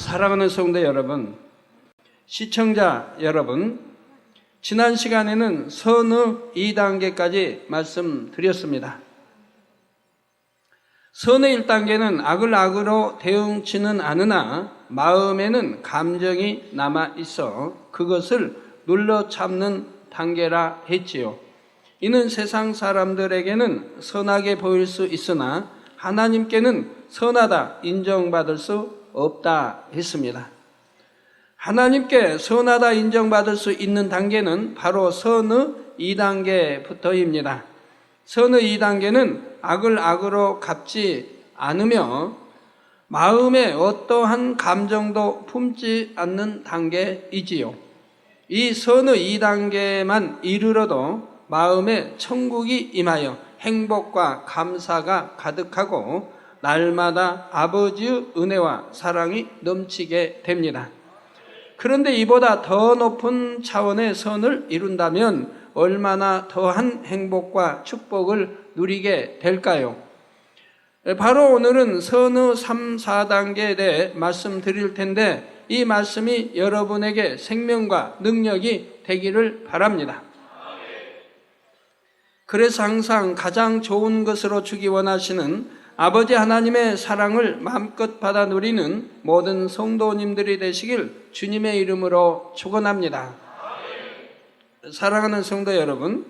사랑하는 성도 여러분, 시청자 여러분, 지난 시간에는 선의 2단계까지 말씀드렸습니다. 선의 1단계는 악을 악으로 대응치는 않으나 마음에는 감정이 남아있어 그것을 눌러 참는 단계라 했지요. 이는 세상 사람들에게는 선하게 보일 수 있으나 하나님께는 선하다 인정받을 수 없다 했습니다. 하나님께 선하다 인정받을 수 있는 단계는 바로 선의 2단계부터입니다. 선의 2단계는 악을 악으로 갚지 않으며 마음에 어떠한 감정도 품지 않는 단계이지요. 이 선의 2단계만 이르러도 마음에 천국이 임하여 행복과 감사가 가득하고 날마다 아버지의 은혜와 사랑이 넘치게 됩니다. 그런데 이보다 더 높은 차원의 선을 이룬다면 얼마나 더한 행복과 축복을 누리게 될까요? 바로 오늘은 선의 3, 4단계에 대해 말씀드릴 텐데 이 말씀이 여러분에게 생명과 능력이 되기를 바랍니다. 그래서 항상 가장 좋은 것으로 주기 원하시는 아버지 하나님의 사랑을 마음껏 받아 누리는 모든 성도님들이 되시길 주님의 이름으로 축원합니다. 사랑하는 성도 여러분,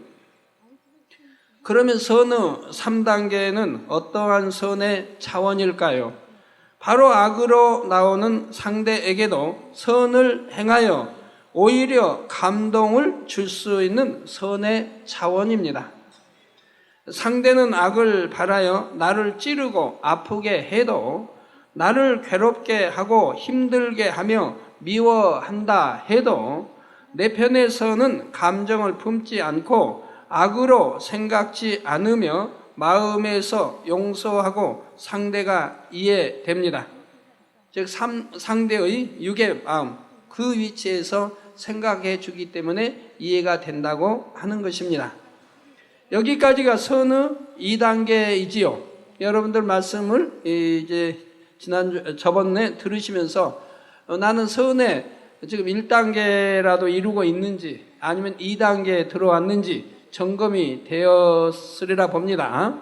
그러면 선의 3단계는 어떠한 선의 차원일까요? 바로 악으로 나오는 상대에게도 선을 행하여 오히려 감동을 줄 수 있는 선의 차원입니다. 상대는 악을 바라여 나를 찌르고 아프게 해도, 나를 괴롭게 하고 힘들게 하며 미워한다 해도 내 편에서는 감정을 품지 않고 악으로 생각지 않으며 마음에서 용서하고 상대가 이해됩니다. 즉 상대의 육의 마음, 그 위치에서 생각해 주기 때문에 이해가 된다고 하는 것입니다. 여기까지가 선의 2단계이지요. 여러분들 말씀을 저번에 들으시면서 나는 선의 지금 1단계라도 이루고 있는지 아니면 2단계에 들어왔는지 점검이 되었으리라 봅니다.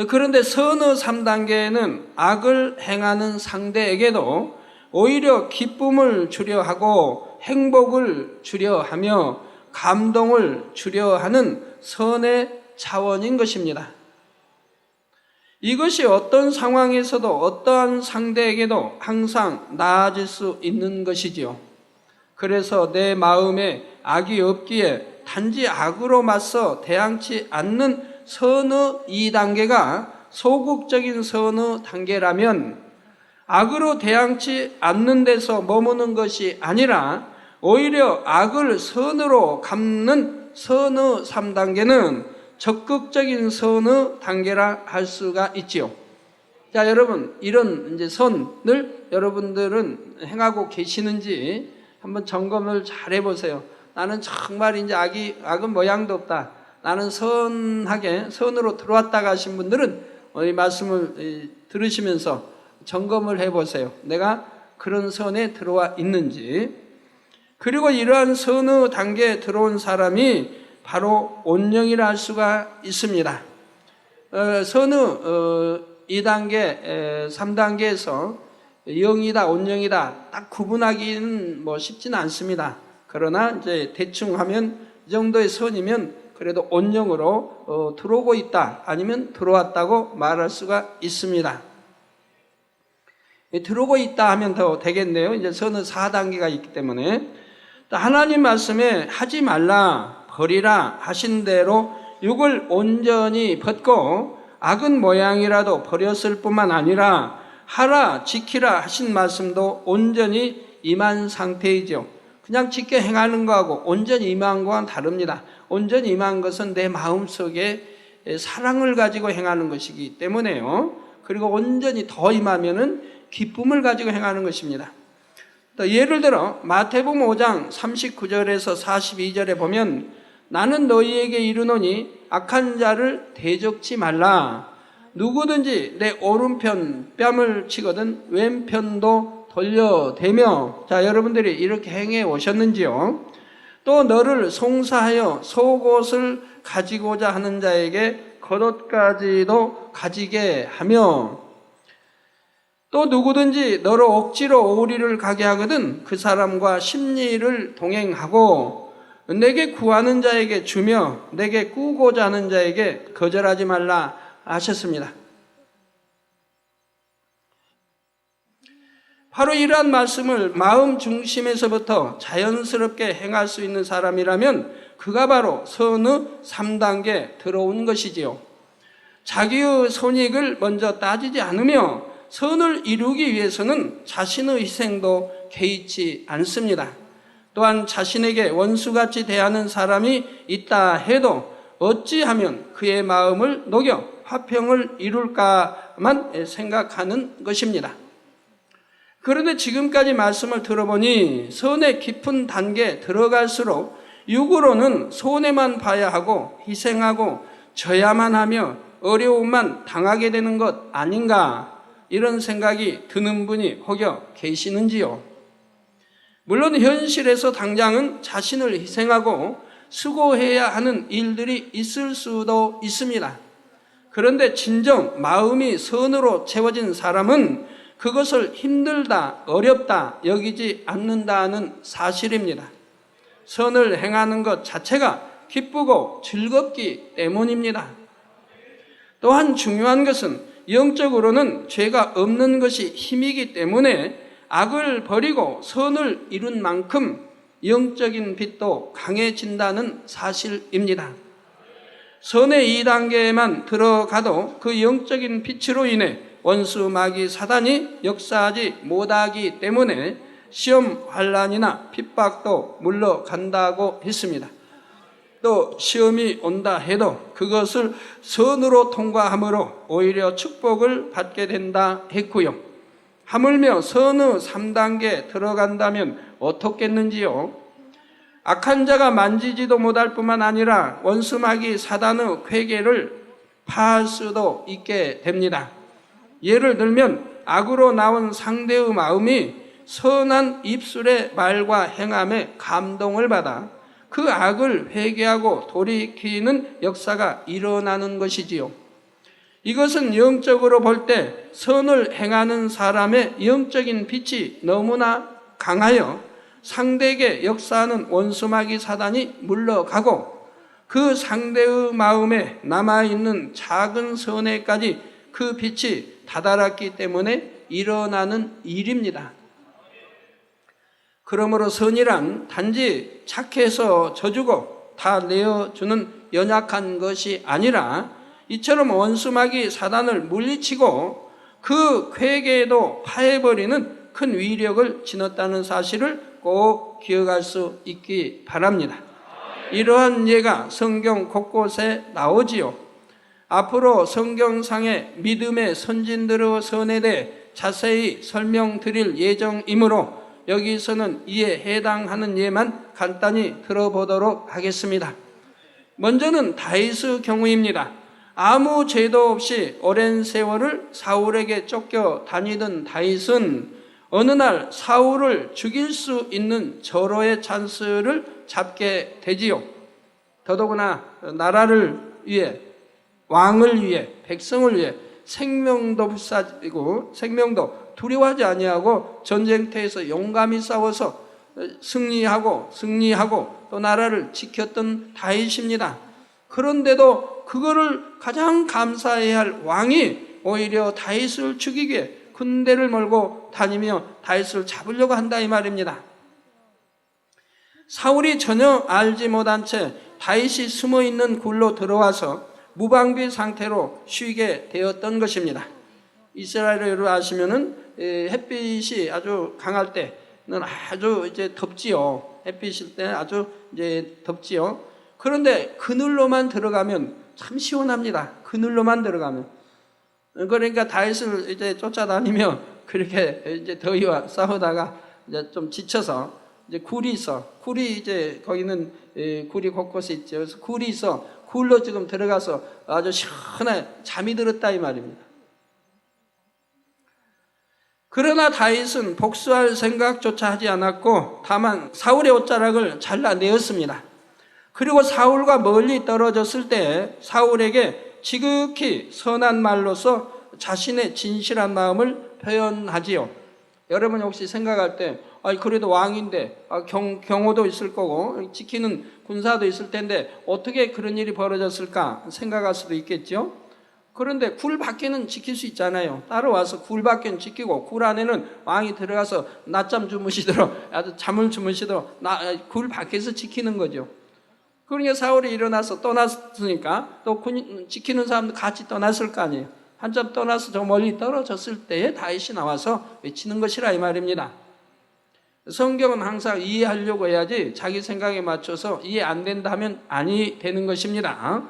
그런데 선의 3단계는 악을 행하는 상대에게도 오히려 기쁨을 주려 하고 행복을 주려 하며 감동을 주려 하는 선의 차원인 것입니다. 이것이 어떤 상황에서도 어떠한 상대에게도 항상 나아질 수 있는 것이지요. 그래서 내 마음에 악이 없기에 단지 악으로 맞서 대항치 않는 선의 2단계가 소극적인 선의 단계라면 악으로 대항치 않는 데서 머무는 것이 아니라 오히려 악을 선으로 갚는 선의 3단계는 적극적인 선의 단계라 할 수가 있지요. 자, 여러분, 이런 이제 선을 여러분들은 행하고 계시는지 한번 점검을 잘 해보세요. 나는 정말 이제 악은 모양도 없다. 나는 선으로 들어왔다가 하신 분들은 이 말씀을 들으시면서 점검을 해보세요. 내가 그런 선에 들어와 있는지. 그리고 이러한 선의 단계에 들어온 사람이 바로 온영이라 할 수가 있습니다. 선의 2단계, 3단계에서 영이다, 온영이다 딱 구분하기는 쉽지는 않습니다. 그러나 이제 대충 하면 이 정도의 선이면 그래도 온영으로 들어오고 있다, 아니면 들어왔다고 말할 수가 있습니다. 들어오고 있다 하면 더 되겠네요. 이제 선의 4단계가 있기 때문에. 하나님 말씀에 하지 말라, 버리라 하신 대로 육을 온전히 벗고 악은 모양이라도 버렸을 뿐만 아니라 하라, 지키라 하신 말씀도 온전히 임한 상태이죠. 그냥 지켜 행하는 거하고 온전히 임한 거와는 다릅니다. 온전히 임한 것은 내 마음속에 사랑을 가지고 행하는 것이기 때문에요. 그리고 온전히 더 임하면은 기쁨을 가지고 행하는 것입니다. 예를 들어 마태복음 5장 39절에서 42절에 보면 나는 너희에게 이르노니 악한 자를 대적치 말라. 누구든지 내 오른편 뺨을 치거든 왼편도 돌려대며. 자, 여러분들이 이렇게 행해 오셨는지요? 또 너를 송사하여 속옷을 가지고자 하는 자에게 겉옷까지도 가지게 하며, 또 누구든지 너로 억지로 오리를 가게 하거든 그 사람과 십리를 동행하고, 내게 구하는 자에게 주며 내게 꾸고자 하는 자에게 거절하지 말라 하셨습니다. 바로 이러한 말씀을 마음 중심에서부터 자연스럽게 행할 수 있는 사람이라면 그가 바로 선의 3단계에 들어온 것이지요. 자기의 손익을 먼저 따지지 않으며 선을 이루기 위해서는 자신의 희생도 개의치 않습니다. 또한 자신에게 원수같이 대하는 사람이 있다 해도 어찌하면 그의 마음을 녹여 화평을 이룰까만 생각하는 것입니다. 그런데 지금까지 말씀을 들어보니 선의 깊은 단계에 들어갈수록 육으로는 손해만 봐야 하고 희생하고 져야만 하며 어려움만 당하게 되는 것 아닌가, 이런 생각이 드는 분이 혹여 계시는지요? 물론 현실에서 당장은 자신을 희생하고 수고해야 하는 일들이 있을 수도 있습니다. 그런데 진정 마음이 선으로 채워진 사람은 그것을 힘들다, 어렵다 여기지 않는다는 사실입니다. 선을 행하는 것 자체가 기쁘고 즐겁기 때문입니다. 또한 중요한 것은 영적으로는 죄가 없는 것이 힘이기 때문에 악을 버리고 선을 이룬 만큼 영적인 빛도 강해진다는 사실입니다. 선의 2단계에만 들어가도 그 영적인 빛으로 인해 원수 마귀 사단이 역사하지 못하기 때문에 시험 환난이나 핍박도 물러간다고 했습니다. 또 시험이 온다 해도 그것을 선으로 통과함으로 오히려 축복을 받게 된다 했고요. 하물며 선의 3단계에 들어간다면 어떻겠는지요? 악한 자가 만지지도 못할 뿐만 아니라 원수 마귀 사단의 궤계를 파할 수도 있게 됩니다. 예를 들면 악으로 나온 상대의 마음이 선한 입술의 말과 행함에 감동을 받아 그 악을 회개하고 돌이키는 역사가 일어나는 것이지요. 이것은 영적으로 볼 때 선을 행하는 사람의 영적인 빛이 너무나 강하여 상대에게 역사하는 원수마귀 사단이 물러가고 그 상대의 마음에 남아있는 작은 선에까지 그 빛이 다다랐기 때문에 일어나는 일입니다. 그러므로 선이란 단지 착해서 져주고 다 내어주는 연약한 것이 아니라 이처럼 원수마귀 사단을 물리치고 그 궤계에도 파해버리는 큰 위력을 지녔다는 사실을 꼭 기억할 수 있기 바랍니다. 이러한 예가 성경 곳곳에 나오지요. 앞으로 성경상의 믿음의 선진들의 선에 대해 자세히 설명드릴 예정이므로 여기서는 이에 해당하는 예만 간단히 들어보도록 하겠습니다. 먼저는 다윗의 경우입니다. 아무 죄도 없이 오랜 세월을 사울에게 쫓겨 다니던 다윗은 어느 날 사울을 죽일 수 있는 절호의 찬스를 잡게 되지요. 더더구나 나라를 위해, 왕을 위해, 백성을 위해 생명도 불사지고 생명도 두려워하지 아니하고 전쟁터에서 용감히 싸워서 승리하고 또 나라를 지켰던 다윗입니다. 그런데도 그거를 가장 감사해야 할 왕이 오히려 다윗을 죽이기 위해 군대를 몰고 다니며 다윗을 잡으려고 한다 이 말입니다. 사울이 전혀 알지 못한 채 다윗이 숨어있는 굴로 들어와서 무방비 상태로 쉬게 되었던 것입니다. 이스라엘을 아시면은 햇빛이 아주 강할 때는 아주 이제 덥지요. 햇빛일 때는 아주 이제 덥지요. 그런데 그늘로만 들어가면 참 시원합니다. 그늘로만 들어가면. 그러니까 다윗을 이제 쫓아다니며 그렇게 이제 더위와 싸우다가 이제 좀 지쳐서 이제 굴이 있어. 굴이 이제 거기는 굴이 곳곳에 있죠. 그래서 굴이 있어. 굴로 지금 들어가서 아주 시원하게 잠이 들었다 이 말입니다. 그러나 다윗은 복수할 생각조차 하지 않았고 다만 사울의 옷자락을 잘라내었습니다. 그리고 사울과 멀리 떨어졌을 때 사울에게 지극히 선한 말로서 자신의 진실한 마음을 표현하지요. 여러분 혹시 생각할 때 그래도 왕인데 경호도 있을 거고 지키는 군사도 있을 텐데 어떻게 그런 일이 벌어졌을까 생각할 수도 있겠죠. 그런데 굴 밖에는 지킬 수 있잖아요. 따라와서 굴 밖에는 지키고 굴 안에는 왕이 들어가서 낮잠 주무시도록 아주 잠을 주무시도록 굴 밖에서 지키는 거죠. 그러니까 사울이 일어나서 떠났으니까 또 지키는 사람도 같이 떠났을 거 아니에요. 한참 떠나서 저 멀리 떨어졌을 때에 다윗이 나와서 외치는 것이라 이 말입니다. 성경은 항상 이해하려고 해야지 자기 생각에 맞춰서 이해 안 된다 하면 아니 되는 것입니다.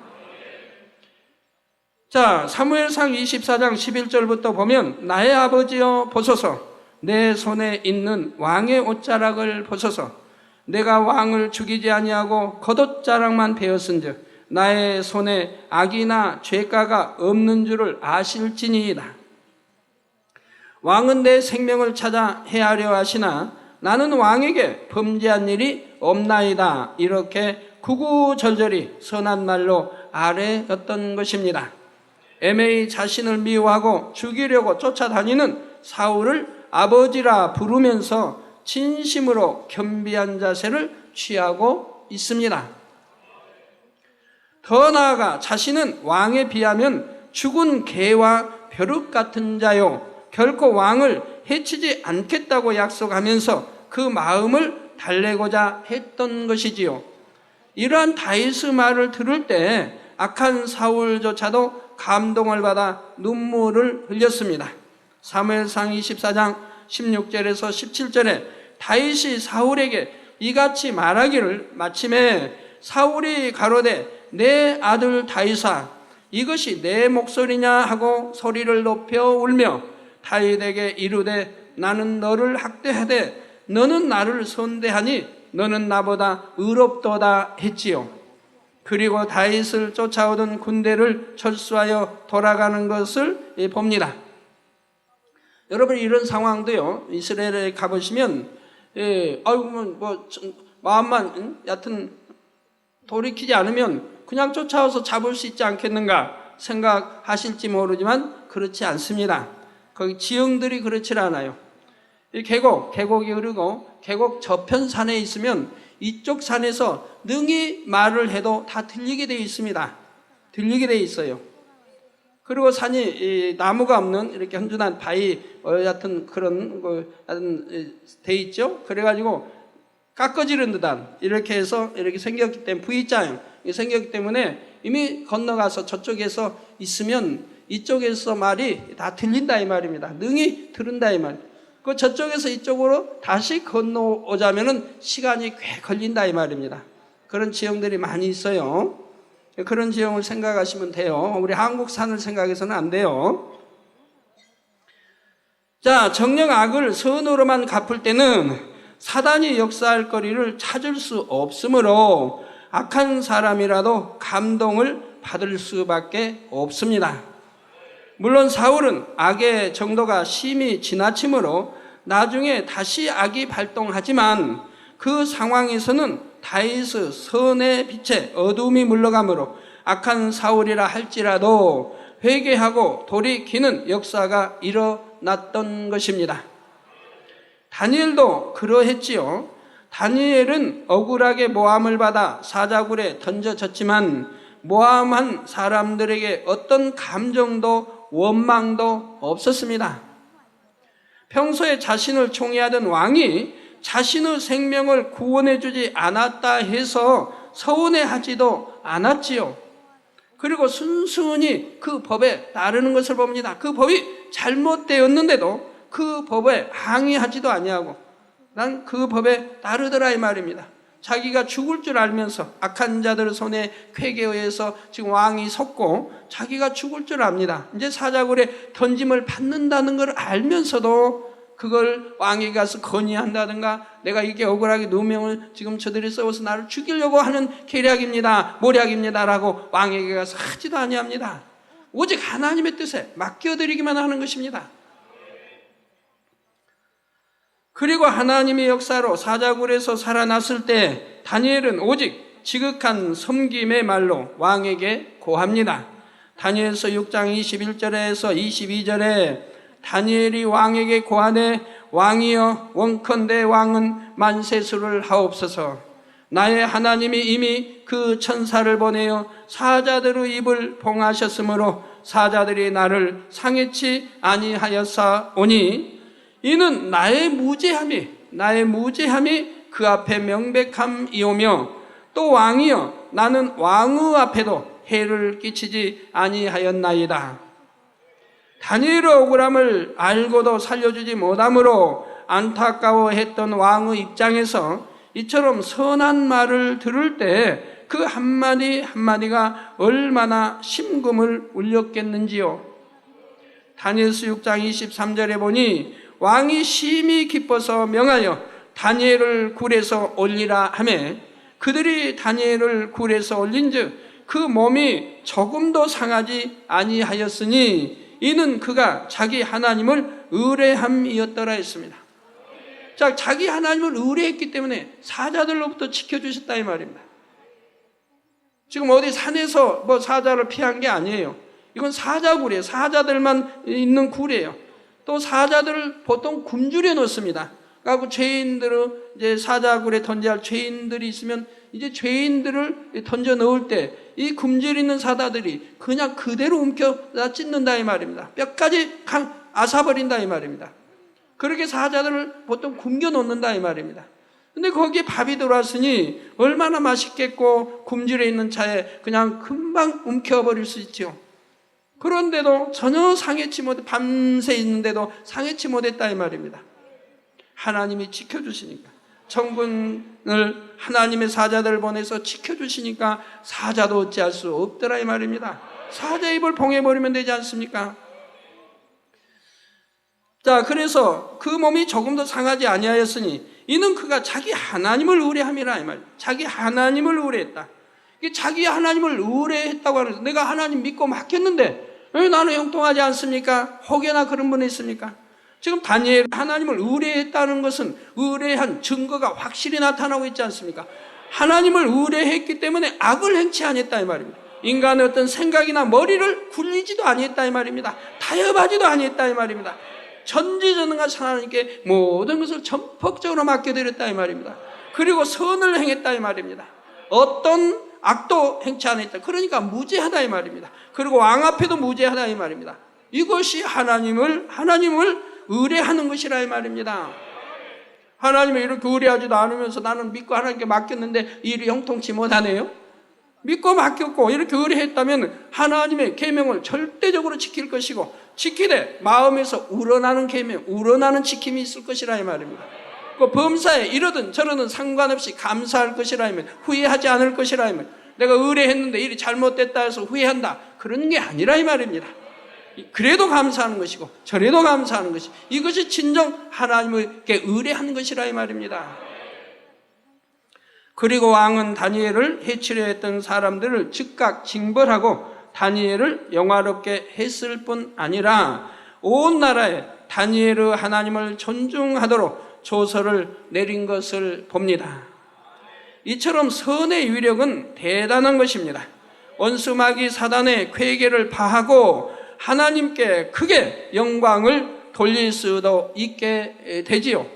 자, 사무엘상 24장 11절부터 보면 나의 아버지여 보소서 내 손에 있는 왕의 옷자락을 보소서 내가 왕을 죽이지 아니하고 겉옷자락만 베었은즉 나의 손에 악이나 죄가가 없는 줄을 아실지니이다. 왕은 내 생명을 찾아 해하려 하시나 나는 왕에게 범죄한 일이 없나이다. 이렇게 구구절절히 선한 말로 아뢰었던 것입니다. 애매히 자신을 미워하고 죽이려고 쫓아다니는 사울을 아버지라 부르면서 진심으로 겸비한 자세를 취하고 있습니다. 더 나아가 자신은 왕에 비하면 죽은 개와 벼룩 같은 자요 결코 왕을 해치지 않겠다고 약속하면서 그 마음을 달래고자 했던 것이지요. 이러한 다윗의 말을 들을 때 악한 사울조차도 감동을 받아 눈물을 흘렸습니다. 사무엘상 24장 16절에서 17절에 다윗이 사울에게 이같이 말하기를 마침에 사울이 가로되 내 아들 다윗아 이것이 내 목소리냐 하고 소리를 높여 울며 다윗에게 이르되 나는 너를 학대하되 너는 나를 선대하니 너는 나보다 의롭도다 했지요. 그리고 다윗을 쫓아오던 군대를 철수하여 돌아가는 것을 봅니다. 여러분 이런 상황도요 이스라엘에 가보시면 마음만 얕은 돌이키지 않으면 그냥 쫓아와서 잡을 수 있지 않겠는가 생각하실지 모르지만 그렇지 않습니다. 거기 지형들이 그렇지 않아요. 이 계곡이 흐르고 계곡 저편 산에 있으면 이쪽 산에서 능히 말을 해도 다 들리게 되어 있습니다. 들리게 되어 있어요. 그리고 산이 나무가 없는 이렇게 헌준한 바위 같은 그런 돼 있죠. 그래가지고 깎아지른 듯한 이렇게 해서 이렇게 생겼기 때문에 V자형 생겼기 때문에 이미 건너가서 저쪽에서 있으면 이쪽에서 말이 다 들린다 이 말입니다. 능히 들은다 이 말. 그 저쪽에서 이쪽으로 다시 건너오자면은 시간이 꽤 걸린다 이 말입니다. 그런 지형들이 많이 있어요. 그런 지형을 생각하시면 돼요. 우리 한국 산을 생각해서는 안 돼요. 자, 정녕 악을 선으로만 갚을 때는 사단이 역사할 거리를 찾을 수 없으므로 악한 사람이라도 감동을 받을 수밖에 없습니다. 물론 사울은 악의 정도가 심히 지나치므로 나중에 다시 악이 발동하지만 그 상황에서는 다윗의 선의 빛에 어둠이 물러가므로 악한 사울이라 할지라도 회개하고 돌이키는 역사가 일어났던 것입니다. 다니엘도 그러했지요. 다니엘은 억울하게 모함을 받아 사자굴에 던져졌지만 모함한 사람들에게 어떤 감정도 원망도 없었습니다. 평소에 자신을 총애하던 왕이 자신의 생명을 구원해주지 않았다 해서 서운해하지도 않았지요. 그리고 순순히 그 법에 따르는 것을 봅니다. 그 법이 잘못되었는데도 그 법에 항의하지도 아니하고 난 그 법에 따르더라 이 말입니다. 자기가 죽을 줄 알면서 악한 자들 손에 쾌계에 의해서 지금 왕이 섰고 자기가 죽을 줄 압니다. 이제 사자굴에 던짐을 받는다는 걸 알면서도 그걸 왕에게 가서 건의한다든가 내가 이게 억울하게 누명을 지금 저들이 써서 나를 죽이려고 하는 계략입니다, 모략입니다라고 왕에게 가서 하지도 아니합니다. 오직 하나님의 뜻에 맡겨드리기만 하는 것입니다. 그리고 하나님의 역사로 사자굴에서 살아났을 때 다니엘은 오직 지극한 섬김의 말로 왕에게 고합니다. 다니엘서 6장 21절에서 22절에 다니엘이 왕에게 고하되 왕이여 원컨대 왕은 만세수를 하옵소서. 나의 하나님이 이미 그 천사를 보내어 사자들의 입을 봉하셨으므로 사자들이 나를 상해치 아니하였사오니 이는 나의 무죄함이 그 앞에 명백함이오며 또 왕이여 나는 왕의 앞에도 해를 끼치지 아니하였나이다. 다니엘의 억울함을 알고도 살려주지 못함으로 안타까워했던 왕의 입장에서 이처럼 선한 말을 들을 때 그 한마디 한마디가 얼마나 심금을 울렸겠는지요. 다니엘서 6장 23절에 보니 왕이 심히 기뻐서 명하여 다니엘을 굴에서 올리라 하매 그들이 다니엘을 굴에서 올린즉 그 몸이 조금도 상하지 아니하였으니 이는 그가 자기 하나님을 의뢰함이었더라 했습니다. 자, 자기 하나님을 의뢰했기 때문에 사자들로부터 지켜주셨다 이 말입니다. 지금 어디 산에서 뭐 사자를 피한 게 아니에요. 이건 사자굴이에요. 사자들만 있는 굴이에요. 또 사자들을 보통 굶주려 놓습니다. 그리고 죄인들을 이제 사자굴에 던져야 할 죄인들이 있으면 이제 죄인들을 던져 넣을 때 이 굶주리는 사자들이 그냥 그대로 움켜다 찢는다 이 말입니다. 뼈까지 앗아버린다 이 말입니다. 그렇게 사자들을 보통 굶겨 놓는다 이 말입니다. 근데 거기에 밥이 들어왔으니 얼마나 맛있겠고 굶주려 있는 차에 그냥 금방 움켜버릴 수 있죠. 그런데도 전혀 상해치 못해 밤새 있는데도 상해치 못했다 이 말입니다. 하나님이 지켜주시니까 천군을 하나님의 사자들을 보내서 지켜주시니까 사자도 어찌할 수 없더라 이 말입니다. 사자 입을 봉해버리면 되지 않습니까? 자, 그래서 그 몸이 조금도 상하지 아니하였으니 이는 그가 자기 하나님을 의뢰함이라 이 말입니다. 자기 하나님을 의뢰했다. 자기 하나님을 의뢰했다고 하면서 내가 하나님 믿고 맡겼는데 왜 나는 형통하지 않습니까? 혹여나 그런 분이 있습니까? 지금 다니엘 하나님을 의뢰했다는 것은 의뢰한 증거가 확실히 나타나고 있지 않습니까? 하나님을 의뢰했기 때문에 악을 행치 아니했다 이 말입니다. 인간의 어떤 생각이나 머리를 굴리지도 아니했다 이 말입니다. 타협하지도 아니했다 이 말입니다. 전지전능하신 하나님께 모든 것을 전폭적으로 맡겨드렸다 이 말입니다. 그리고 선을 행했다 이 말입니다. 어떤 악도 행치 않았다. 그러니까 무죄하다 이 말입니다. 그리고 왕 앞에도 무죄하다 이 말입니다. 이것이 하나님을 의뢰하는 것이라 이 말입니다. 하나님을 이렇게 의뢰하지도 않으면서 나는 믿고 하나님께 맡겼는데 일이 형통치 못하네요. 믿고 맡겼고 이렇게 의뢰했다면 하나님의 계명을 절대적으로 지킬 것이고 지키되 마음에서 우러나는 계명, 우러나는 지킴이 있을 것이라 이 말입니다. 그 범사에 이러든 저러든 상관없이 감사할 것이라 하면 후회하지 않을 것이라 하면 내가 의뢰했는데 일이 잘못됐다 해서 후회한다 그런 게 아니라 이 말입니다. 그래도 감사하는 것이고 저래도 감사하는 것이 이것이 진정 하나님께 의뢰하는 것이라 이 말입니다. 그리고 왕은 다니엘을 해치려 했던 사람들을 즉각 징벌하고 다니엘을 영화롭게 했을 뿐 아니라 온 나라에 다니엘의 하나님을 존중하도록 조서를 내린 것을 봅니다. 이처럼 선의 위력은 대단한 것입니다. 원수마귀 사단의 궤계를 파하고 하나님께 크게 영광을 돌릴 수도 있게 되지요.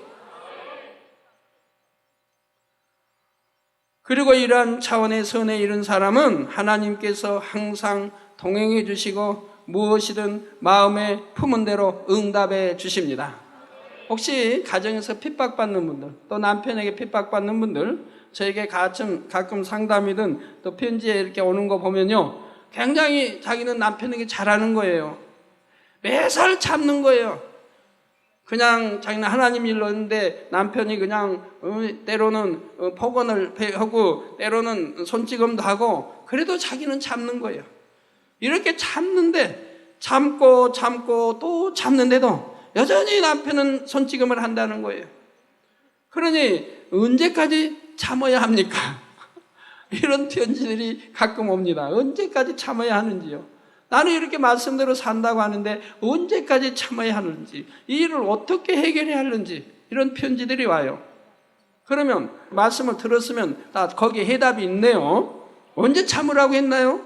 그리고 이러한 차원의 선에 이른 사람은 하나님께서 항상 동행해 주시고 무엇이든 마음에 품은 대로 응답해 주십니다. 혹시 가정에서 핍박받는 분들, 또 남편에게 핍박받는 분들, 저에게 가끔 상담이든 또 편지에 이렇게 오는 거 보면요, 굉장히 자기는 남편에게 잘하는 거예요. 매살 참는 거예요. 그냥 자기는 하나님 일로 했는데 남편이 그냥 때로는 폭언을 하고 때로는 손찌검도 하고 그래도 자기는 참는 거예요. 이렇게 참는데 참고 또 참는데도 여전히 남편은 손찌검을 한다는 거예요. 그러니 언제까지 참아야 합니까? 이런 편지들이 가끔 옵니다. 언제까지 참아야 하는지요? 나는 이렇게 말씀대로 산다고 하는데 언제까지 참아야 하는지, 이 일을 어떻게 해결해야 하는지, 이런 편지들이 와요. 그러면 말씀을 들었으면 다 거기에 해답이 있네요. 언제 참으라고 했나요?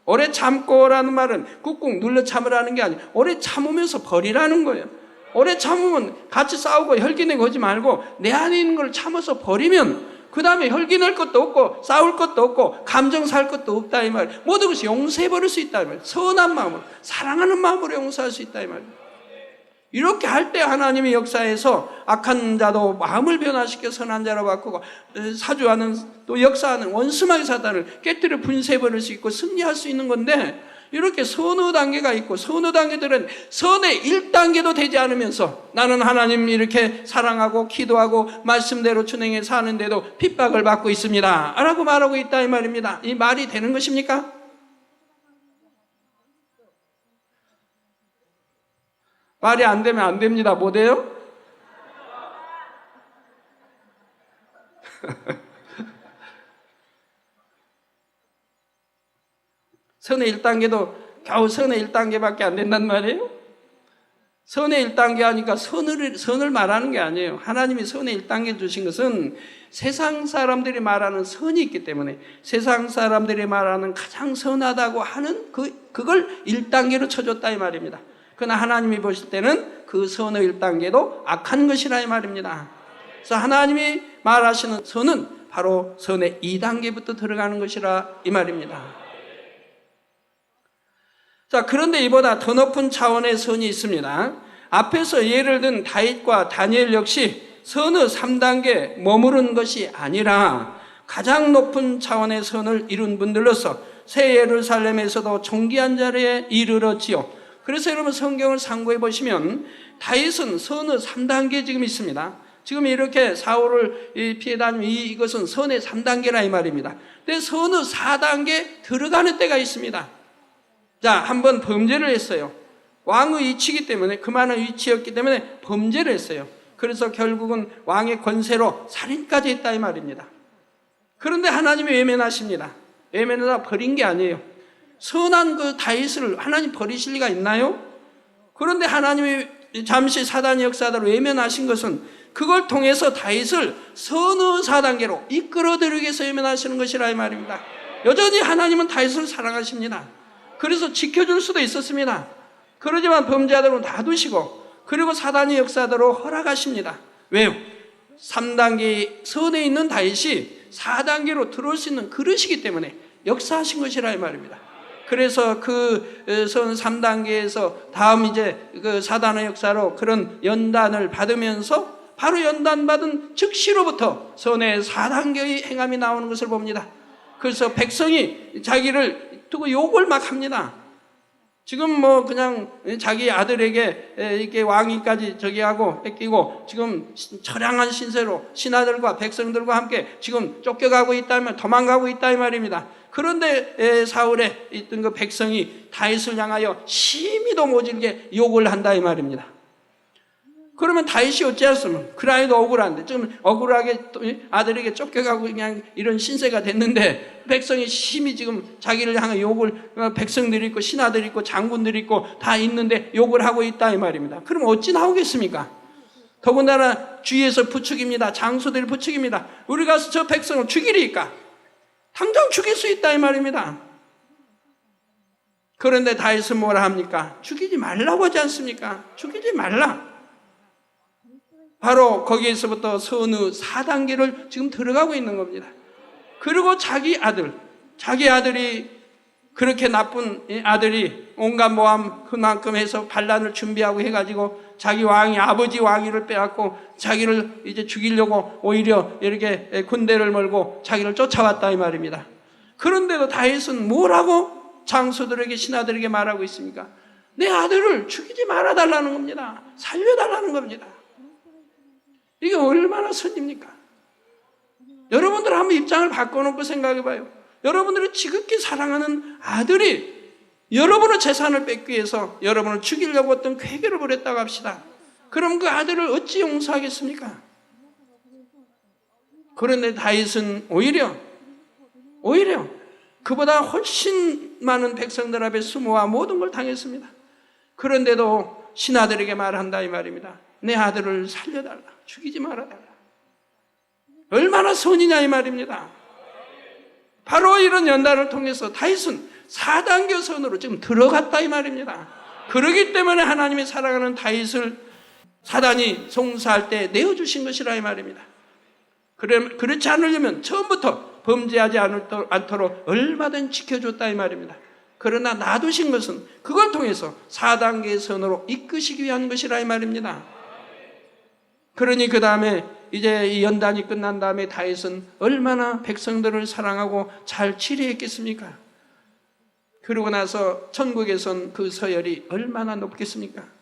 오래 참고라는 말은 꾹꾹 눌러 참으라는 게 아니에요. 오래 참으면서 버리라는 거예요. 오래 참으면 같이 싸우고 혈기내고 하지 말고 내 안에 있는 걸 참아서 버리면 그 다음에 혈기낼 것도 없고 싸울 것도 없고 감정 살 것도 없다 이 말이에요. 모든 것이 용서해버릴 수 있다 이 말이에요. 선한 마음으로, 사랑하는 마음으로 용서할 수 있다 이 말이에요. 이렇게 할 때 하나님의 역사에서 악한 자도 마음을 변화시켜 선한 자로 바꾸고 사주하는 또 역사하는 원수마귀 사단을 깨뜨려 분쇄해버릴 수 있고 승리할 수 있는 건데, 이렇게 선의 단계가 있고 선의 단계들은 선의 1단계도 되지 않으면서 나는 하나님 이렇게 사랑하고 기도하고 말씀대로 준행해 사는데도 핍박을 받고 있습니다 라고 말하고 있다 이 말입니다. 이 말이 되는 것입니까? 말이 안 되면 안 됩니다. 뭐 돼요? 선의 1단계도 겨우 선의 1단계밖에 안 된단 말이에요? 선의 1단계 하니까 선을 말하는 게 아니에요. 하나님이 선의 1단계 주신 것은 세상 사람들이 말하는 선이 있기 때문에 세상 사람들이 말하는 가장 선하다고 하는 그걸 1단계로 쳐줬다 이 말입니다. 그러나 하나님이 보실 때는 그 선의 1단계도 악한 것이라 이 말입니다. 그래서 하나님이 말하시는 선은 바로 선의 2단계부터 들어가는 것이라 이 말입니다. 자, 그런데 이보다 더 높은 차원의 선이 있습니다. 앞에서 예를 든 다윗과 다니엘 역시 선의 3단계 머무른 것이 아니라 가장 높은 차원의 선을 이룬 분들로서 새 예루살렘에서도 존귀한 자리에 이르렀지요. 그래서 여러분 성경을 참고해 보시면 다윗은 선의 3단계 지금 있습니다. 지금 이렇게 사울을 피해 다니면 이것은 선의 3단계라 이 말입니다. 근데 선의 4단계 들어가는 때가 있습니다. 자, 한번 범죄를 했어요. 왕의 위치이기 때문에, 그만한 위치였기 때문에 범죄를 했어요. 그래서 결국은 왕의 권세로 살인까지 했다 이 말입니다. 그런데 하나님이 외면하십니다. 외면하다 버린 게 아니에요. 선한 그 다윗을 하나님 버리실 리가 있나요? 그런데 하나님이 잠시 사단의 역사대로 외면하신 것은 그걸 통해서 다윗을 선의 4단계로 이끌어들이기 위해서 외면하시는 것이라 이 말입니다. 여전히 하나님은 다윗을 사랑하십니다. 그래서 지켜줄 수도 있었습니다. 그러지만 범죄자들은 놔두시고 그리고 사단의 역사대로 허락하십니다. 왜요? 3단계 선에 있는 다윗이 4단계로 들어올 수 있는 그릇이기 때문에 역사하신 것이라 이 말입니다. 그래서 그 선 3단계에서 다음 이제 그 사단의 역사로 그런 연단을 받으면서 바로 연단받은 즉시로부터 선의 4단계의 행함이 나오는 것을 봅니다. 그래서 백성이 자기를 두고 욕을 막 합니다. 지금 뭐 그냥 자기 아들에게 이렇게 왕위까지 저기 하고 뺏기고 지금 처량한 신세로 신하들과 백성들과 함께 지금 쫓겨가고 있다면 도망가고 있다 이 말입니다. 그런데 사울에 있던 그 백성이 다윗을 향하여 심히도 모질게 욕을 한다 이 말입니다. 그러면 다윗이 어찌했으면 그라이도 억울한데 좀 억울하게 아들에게 쫓겨가고 그냥 이런 신세가 됐는데 백성이 심히 지금 자기를 향해 욕을, 백성들이 있고 신하들이 있고 장군들이 있고 다 있는데 욕을 하고 있다 이 말입니다. 그럼 어찌 나오겠습니까? 더군다나 주위에서 부축입니다. 장수들이 부축입니다. 우리 가서 저 백성을 죽이리까? 당장 죽일 수 있다 이 말입니다. 그런데 다윗은 뭐라 합니까? 죽이지 말라고 하지 않습니까? 죽이지 말라. 바로 거기에서부터 선의 4단계를 지금 들어가고 있는 겁니다. 그리고 자기 아들이 그렇게 나쁜 아들이 온갖 모함 그만큼 해서 반란을 준비하고 해가지고 자기 왕이 아버지 왕위를 빼앗고 자기를 이제 죽이려고 오히려 이렇게 군대를 몰고 자기를 쫓아왔다 이 말입니다. 그런데도 다윗은 뭐라고 장수들에게 신하들에게 말하고 있습니까? 내 아들을 죽이지 말아달라는 겁니다. 살려달라는 겁니다. 이게 얼마나 선입니까? 여러분들 한번 입장을 바꿔놓고 생각해봐요. 여러분들이 지극히 사랑하는 아들이 여러분의 재산을 뺏기 위해서 여러분을 죽이려고 어떤 괴계를 부렸다고 합시다. 그럼 그 아들을 어찌 용서하겠습니까? 그런데 다윗은 오히려 그보다 훨씬 많은 백성들 앞에 수모와 모든 걸 당했습니다. 그런데도 신하들에게 말한다 이 말입니다. 내 아들을 살려달라. 죽이지 말아달라. 얼마나 선이냐 이 말입니다. 바로 이런 연단을 통해서 다윗은 4단계 선으로 지금 들어갔다 이 말입니다. 그러기 때문에 하나님이 사랑하는 다윗을 사단이 송사할 때 내어주신 것이라 이 말입니다. 그렇지 않으려면 처음부터 범죄하지 않도록 얼마든 지켜줬다 이 말입니다. 그러나 놔두신 것은 그걸 통해서 4단계의 선으로 이끄시기 위한 것이라 이 말입니다. 그러니 그 다음에 이제 이 연단이 끝난 다음에 다윗은 얼마나 백성들을 사랑하고 잘 치료했겠습니까? 그러고 나서 천국에선 그 서열이 얼마나 높겠습니까?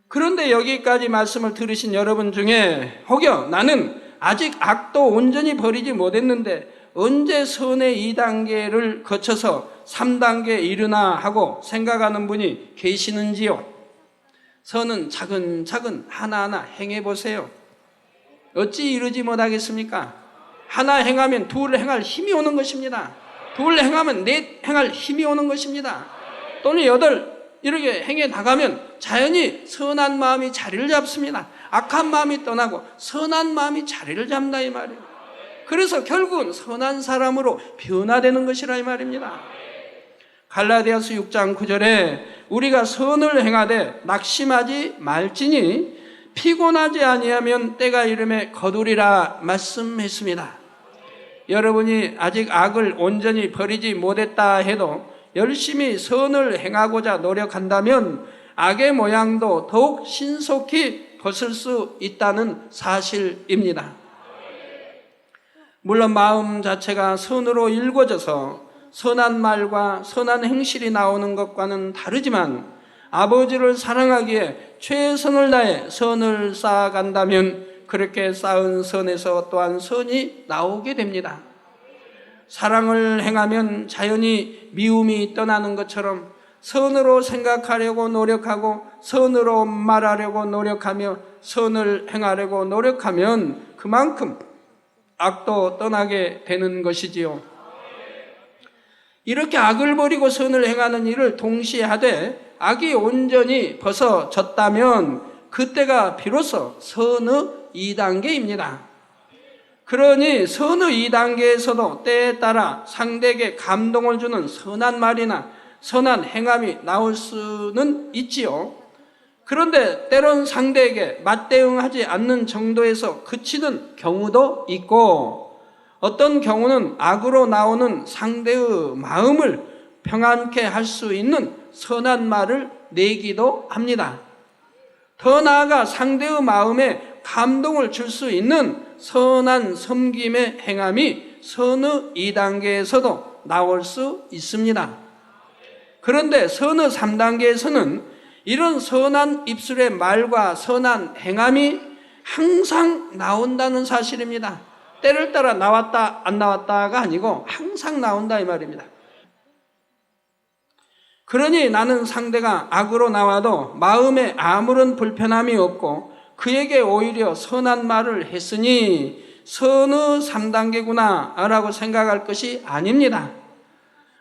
그런데 여기까지 말씀을 들으신 여러분 중에 혹여 나는 아직 악도 온전히 버리지 못했는데 언제 선의 2단계를 거쳐서 3단계에 이르나 하고 생각하는 분이 계시는지요? 선은 차근차근 하나하나 행해보세요. 어찌 이루지 못하겠습니까? 하나 행하면 둘 행할 힘이 오는 것입니다. 둘 행하면 넷 행할 힘이 오는 것입니다. 또는 8 이렇게 행해 나가면 자연히 선한 마음이 자리를 잡습니다. 악한 마음이 떠나고 선한 마음이 자리를 잡는다 이 말이에요. 그래서 결국은 선한 사람으로 변화되는 것이라 이 말입니다. 갈라디아서 6장 9절에 우리가 선을 행하되 낙심하지 말지니 피곤하지 아니하면 때가 이름에 거두리라 말씀했습니다. 여러분이 아직 악을 온전히 버리지 못했다 해도 열심히 선을 행하고자 노력한다면 악의 모양도 더욱 신속히 벗을 수 있다는 사실입니다. 물론 마음 자체가 선으로 일궈져서 선한 말과 선한 행실이 나오는 것과는 다르지만 아버지를 사랑하기에 최선을 다해 선을 쌓아간다면 그렇게 쌓은 선에서 또한 선이 나오게 됩니다. 사랑을 행하면 자연히 미움이 떠나는 것처럼 선으로 생각하려고 노력하고 선으로 말하려고 노력하며 선을 행하려고 노력하면 그만큼 악도 떠나게 되는 것이지요. 이렇게 악을 버리고 선을 행하는 일을 동시에 하되 악이 온전히 벗어졌다면 그때가 비로소 선의 2단계입니다. 그러니 선의 2단계에서도 때에 따라 상대에게 감동을 주는 선한 말이나 선한 행함이 나올 수는 있지요. 그런데 때론 상대에게 맞대응하지 않는 정도에서 그치는 경우도 있고 어떤 경우는 악으로 나오는 상대의 마음을 평안케 할 수 있는 선한 말을 내기도 합니다. 더 나아가 상대의 마음에 감동을 줄 수 있는 선한 섬김의 행함이 선의 2단계에서도 나올 수 있습니다. 그런데 선의 3단계에서는 이런 선한 입술의 말과 선한 행함이 항상 나온다는 사실입니다. 때를 따라 나왔다 안 나왔다가 아니고 항상 나온다 이 말입니다. 그러니 나는 상대가 악으로 나와도 마음에 아무런 불편함이 없고 그에게 오히려 선한 말을 했으니 선의 3단계구나 라고 생각할 것이 아닙니다.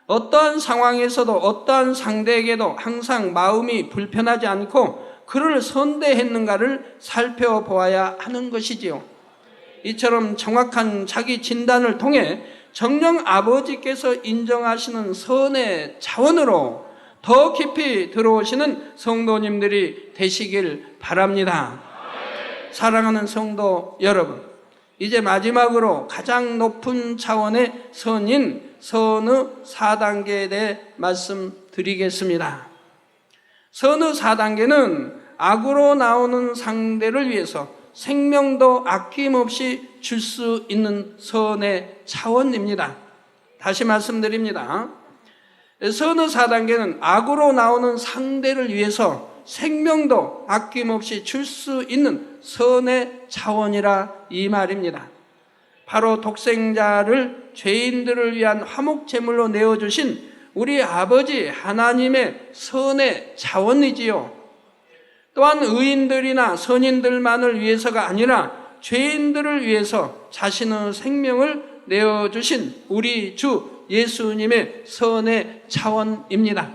어떠한 상황에서도 어떠한 상대에게도 항상 마음이 불편하지 않고 그를 선대했는가를 살펴보아야 하는 것이지요. 이처럼 정확한 자기 진단을 통해 정녕 아버지께서 인정하시는 선의 차원으로 더 깊이 들어오시는 성도님들이 되시길 바랍니다. 사랑하는 성도 여러분, 이제 마지막으로 가장 높은 차원의 선인 선의 4단계에 대해 말씀드리겠습니다. 선의 4단계는 악으로 나오는 상대를 위해서 생명도 아낌없이 줄 수 있는 선의 차원입니다. 다시 말씀드립니다. 선의 4단계는 악으로 나오는 상대를 위해서 생명도 아낌없이 줄 수 있는 선의 차원이라 이 말입니다. 바로 독생자를 죄인들을 위한 화목제물로 내어주신 우리 아버지 하나님의 선의 자원이지요. 또한 의인들이나 선인들만을 위해서가 아니라 죄인들을 위해서 자신의 생명을 내어주신 우리 주 예수님의 선의 자원입니다.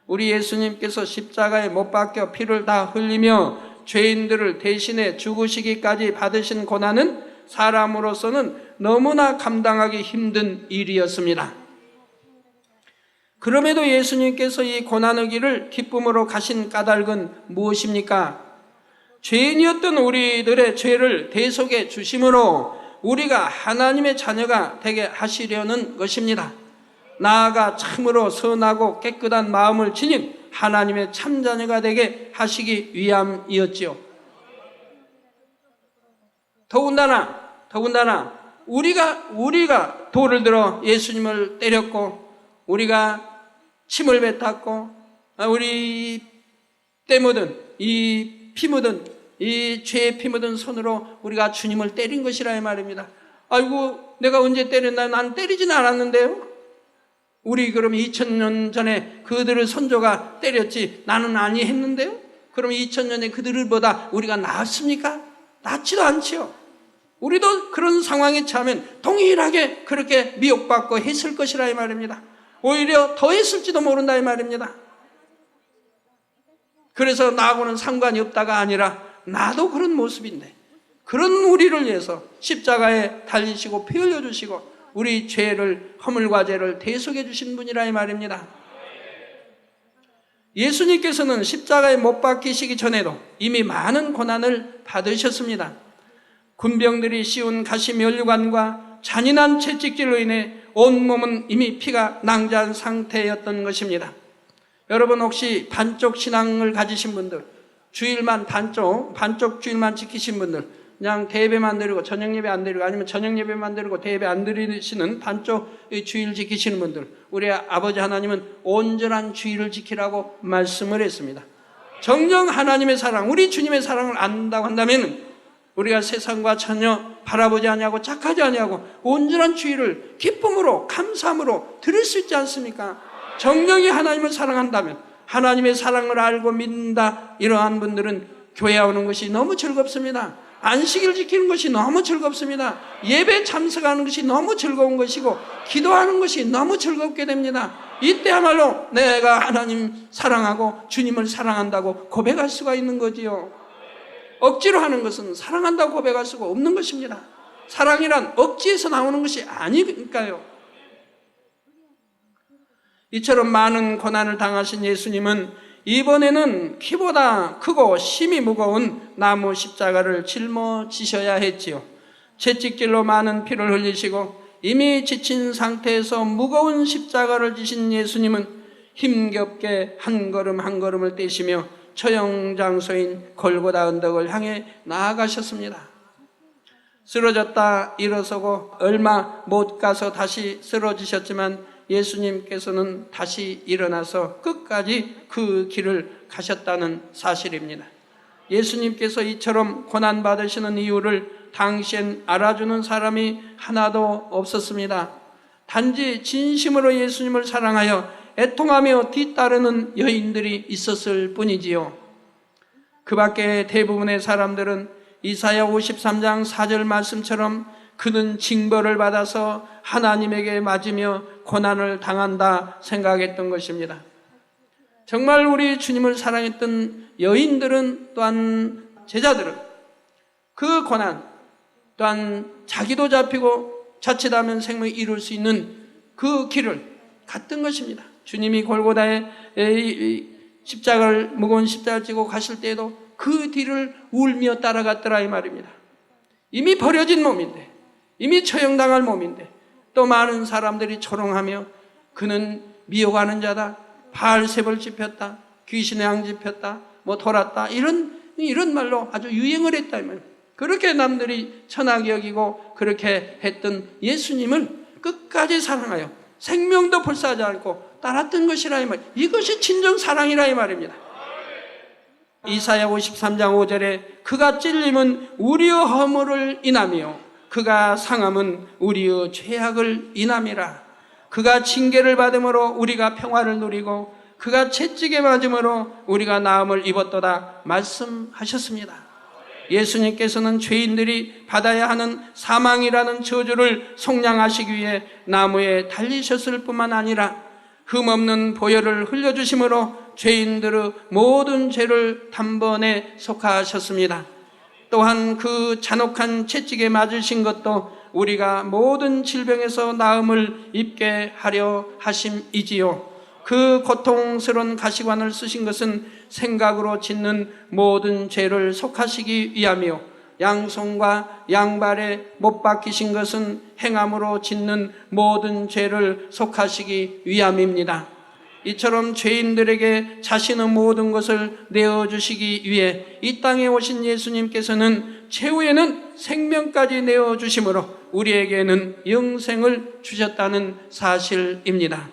우리 예수님께서 십자가에 못 박혀 피를 다 흘리며 죄인들을 대신해 죽으시기까지 받으신 고난은 사람으로서는 너무나 감당하기 힘든 일이었습니다. 그럼에도 예수님께서 이 고난의 길을 기쁨으로 가신 까닭은 무엇입니까? 죄인이었던 우리들의 죄를 대속해 주심으로 우리가 하나님의 자녀가 되게 하시려는 것입니다. 나아가 참으로 선하고 깨끗한 마음을 지닌 하나님의 참자녀가 되게 하시기 위함이었지요. 더군다나 우리가 돌을 들어 예수님을 때렸고, 우리가 침을 뱉었고, 우리 때 묻은 이 피 묻은 이 죄의 피 묻은 손으로 우리가 주님을 때린 것이라 이 말입니다. 아이고, 내가 언제 때렸나? 난 때리진 않았는데요. 우리 그럼 2000년 전에 그들의 선조가 때렸지 나는 아니 했는데요. 그럼 2000년에 그들보다 우리가 나았습니까? 낫지도 않지요. 우리도 그런 상황에 처하면 동일하게 그렇게 미혹받고 했을 것이라 이 말입니다. 오히려 더 했을지도 모른다 이 말입니다. 그래서 나하고는 상관이 없다가 아니라 나도 그런 모습인데, 그런 우리를 위해서 십자가에 달리시고 피 흘려주시고 우리 죄를, 허물과 죄를 대속해 주신 분이라 이 말입니다. 예수님께서는 십자가에 못 박히시기 전에도 이미 많은 고난을 받으셨습니다. 군병들이 씌운 가시면류관과 잔인한 채찍질로 인해 온몸은 이미 피가 낭자한 상태였던 것입니다. 여러분 혹시 반쪽 신앙을 가지신 분들, 주일만 반쪽 주일만 지키신 분들, 그냥 대예배만 드리고 저녁 예배 안 드리고, 아니면 저녁 예배만 드리고 대예배 안 드리시는 반쪽 주일 지키시는 분들, 우리 아버지 하나님은 온전한 주일을 지키라고 말씀을 했습니다. 정녕 하나님의 사랑, 우리 주님의 사랑을 안다고 한다면 우리가 세상과 전혀 바라보지 아니하고 착하지 아니하고 온전한 주일을 기쁨으로 감사함으로 드릴 수 있지 않습니까? 정령이 하나님을 사랑한다면, 하나님의 사랑을 알고 믿는다, 이러한 분들은 교회에 오는 것이 너무 즐겁습니다. 안식일 지키는 것이 너무 즐겁습니다. 예배 참석하는 것이 너무 즐거운 것이고, 기도하는 것이 너무 즐겁게 됩니다. 이때야말로 내가 하나님 사랑하고 주님을 사랑한다고 고백할 수가 있는 거지요. 억지로 하는 것은 사랑한다고 고백할 수가 없는 것입니다. 사랑이란 억지에서 나오는 것이 아니니까요. 이처럼 많은 고난을 당하신 예수님은 이번에는 키보다 크고 심이 무거운 나무 십자가를 짊어지셔야 했지요. 채찍질로 많은 피를 흘리시고 이미 지친 상태에서 무거운 십자가를 지신 예수님은 힘겹게 한 걸음 한 걸음을 떼시며 처형 장소인 골고다 언덕을 향해 나아가셨습니다. 쓰러졌다 일어서고 얼마 못 가서 다시 쓰러지셨지만 예수님께서는 다시 일어나서 끝까지 그 길을 가셨다는 사실입니다. 예수님께서 이처럼 고난받으시는 이유를 당시엔 알아주는 사람이 하나도 없었습니다. 단지 진심으로 예수님을 사랑하여 애통하며 뒤따르는 여인들이 있었을 뿐이지요. 그 밖에 대부분의 사람들은 이사야 53장 4절 말씀처럼 그는 징벌을 받아서 하나님에게 맞으며 고난을 당한다 생각했던 것입니다. 정말 우리 주님을 사랑했던 여인들은, 또한 제자들은 그 고난, 또한 자기도 잡히고 자칫하면 생명을 이룰 수 있는 그 길을 갔던 것입니다. 주님이 골고다에 십자가를, 무거운 십자가를 지고 가실 때에도 그 뒤를 울며 따라갔더라 이 말입니다. 이미 버려진 몸인데, 이미 처형당할 몸인데 또 많은 사람들이 조롱하며 그는 미혹하는 자다, 바알세벌 짚혔다, 귀신의 양 짚혔다, 뭐 돌았다, 이런 말로 아주 유행을 했다 이 말입니다. 그렇게 남들이 천하게 여기고 그렇게 했던 예수님을 끝까지 사랑하여 생명도 불사하지 않고 따랐던 것이라 이 말. 이것이 진정 사랑이라 이 말입니다. 이사야 53장 5절에 그가 찔림은 우리의 허물을 인하며 그가 상함은 우리의 죄악을 인함이라. 그가 징계를 받음으로 우리가 평화를 누리고 그가 채찍에 맞음으로 우리가 나음을 입었도다 말씀하셨습니다. 예수님께서는 죄인들이 받아야 하는 사망이라는 저주를 속량하시기 위해 나무에 달리셨을 뿐만 아니라 흠없는 보혈을 흘려주심으로 죄인들의 모든 죄를 단번에 속하셨습니다. 또한 그 잔혹한 채찍에 맞으신 것도 우리가 모든 질병에서 나음을 입게 하려 하심이지요. 그 고통스러운 가시관을 쓰신 것은 생각으로 짓는 모든 죄를 속하시기 위함이요, 양손과 양발에 못 박히신 것은 행함으로 짓는 모든 죄를 속하시기 위함입니다. 이처럼 죄인들에게 자신의 모든 것을 내어주시기 위해 이 땅에 오신 예수님께서는 최후에는 생명까지 내어주심으로 우리에게는 영생을 주셨다는 사실입니다.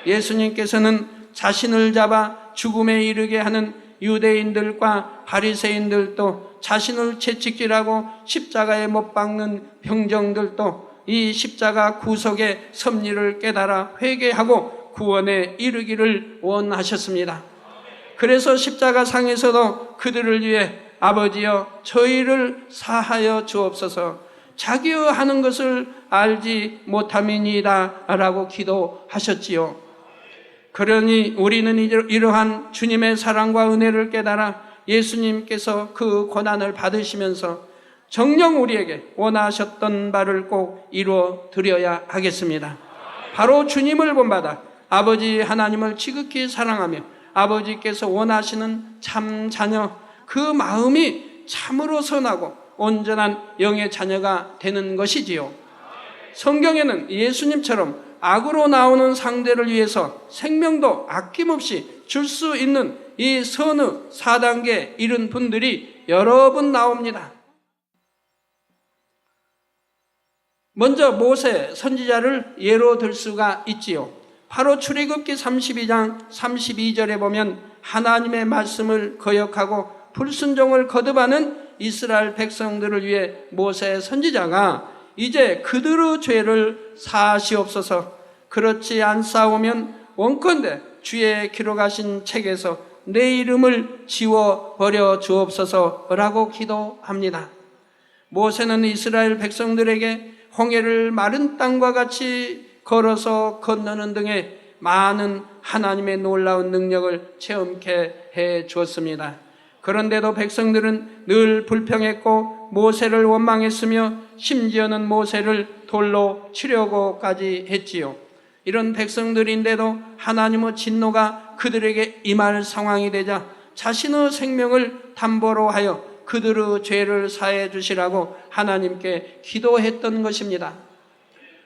예수님께서는 자신을 잡아 죽음에 이르게 하는 유대인들과 바리새인들도, 자신을 채찍질하고 십자가에 못 박는 병정들도 이 십자가 구속의 섭리를 깨달아 회개하고 구원에 이르기를 원하셨습니다. 그래서 십자가상에서도 그들을 위해 아버지여 저희를 사하여 주옵소서, 자기의 하는 것을 알지 못함이니이다 라고 기도하셨지요. 그러니 우리는 이러한 주님의 사랑과 은혜를 깨달아 예수님께서 그 고난을 받으시면서 정녕 우리에게 원하셨던 바를 꼭 이루어 드려야 하겠습니다. 바로 주님을 본받아 아버지 하나님을 지극히 사랑하며 아버지께서 원하시는 참 자녀, 그 마음이 참으로 선하고 온전한 영의 자녀가 되는 것이지요. 성경에는 예수님처럼 악으로 나오는 상대를 위해서 생명도 아낌없이 줄 수 있는 이 선의 4단계에 이른 분들이 여러 분 나옵니다. 먼저 모세 선지자를 예로 들 수가 있지요. 바로 출애굽기 32장 32절에 보면 하나님의 말씀을 거역하고 불순종을 거듭하는 이스라엘 백성들을 위해 모세 선지자가 이제 그들의 죄를 사하시옵소서, 그렇지 않사오면 원컨대 주의 기록하신 책에서 내 이름을 지워버려 주옵소서라고 기도합니다. 모세는 이스라엘 백성들에게 홍해를 마른 땅과 같이 걸어서 건너는 등의 많은 하나님의 놀라운 능력을 체험케 해 주었습니다. 그런데도 백성들은 늘 불평했고 모세를 원망했으며 심지어는 모세를 돌로 치려고까지 했지요. 이런 백성들인데도 하나님의 진노가 그들에게 임할 상황이 되자 자신의 생명을 담보로 하여 그들의 죄를 사해 주시라고 하나님께 기도했던 것입니다.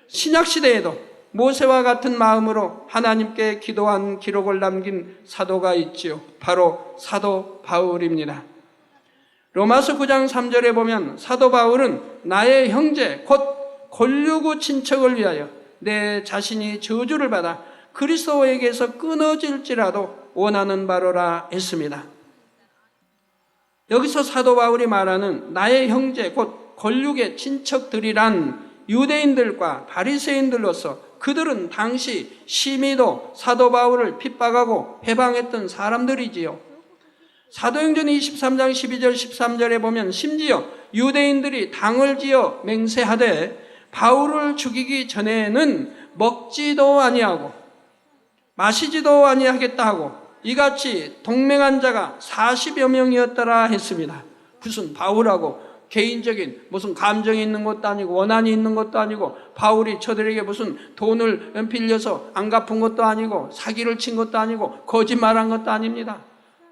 신약시대에도 모세와 같은 마음으로 하나님께 기도한 기록을 남긴 사도가 있지요. 바로 사도 바울입니다. 로마서 9장 3절에 보면 사도 바울은 나의 형제 곧 골류구 친척을 위하여 내 자신이 저주를 받아 그리스도에게서 끊어질지라도 원하는 바로라 했습니다. 여기서 사도 바울이 말하는 나의 형제 곧 골육의 친척들이란 유대인들과 바리새인들로서 그들은 당시 심히도 사도 바울을 핍박하고 해방했던 사람들이지요. 사도행전 23장 12절 13절에 보면 심지어 유대인들이 당을 지어 맹세하되 바울을 죽이기 전에는 먹지도 아니하고 마시지도 아니하겠다 하고 이같이 동맹한 자가 40여 명이었더라 했습니다. 무슨 바울하고 개인적인 무슨 감정이 있는 것도 아니고 원한이 있는 것도 아니고 바울이 저들에게 무슨 돈을 빌려서 안 갚은 것도 아니고 사기를 친 것도 아니고 거짓말한 것도 아닙니다.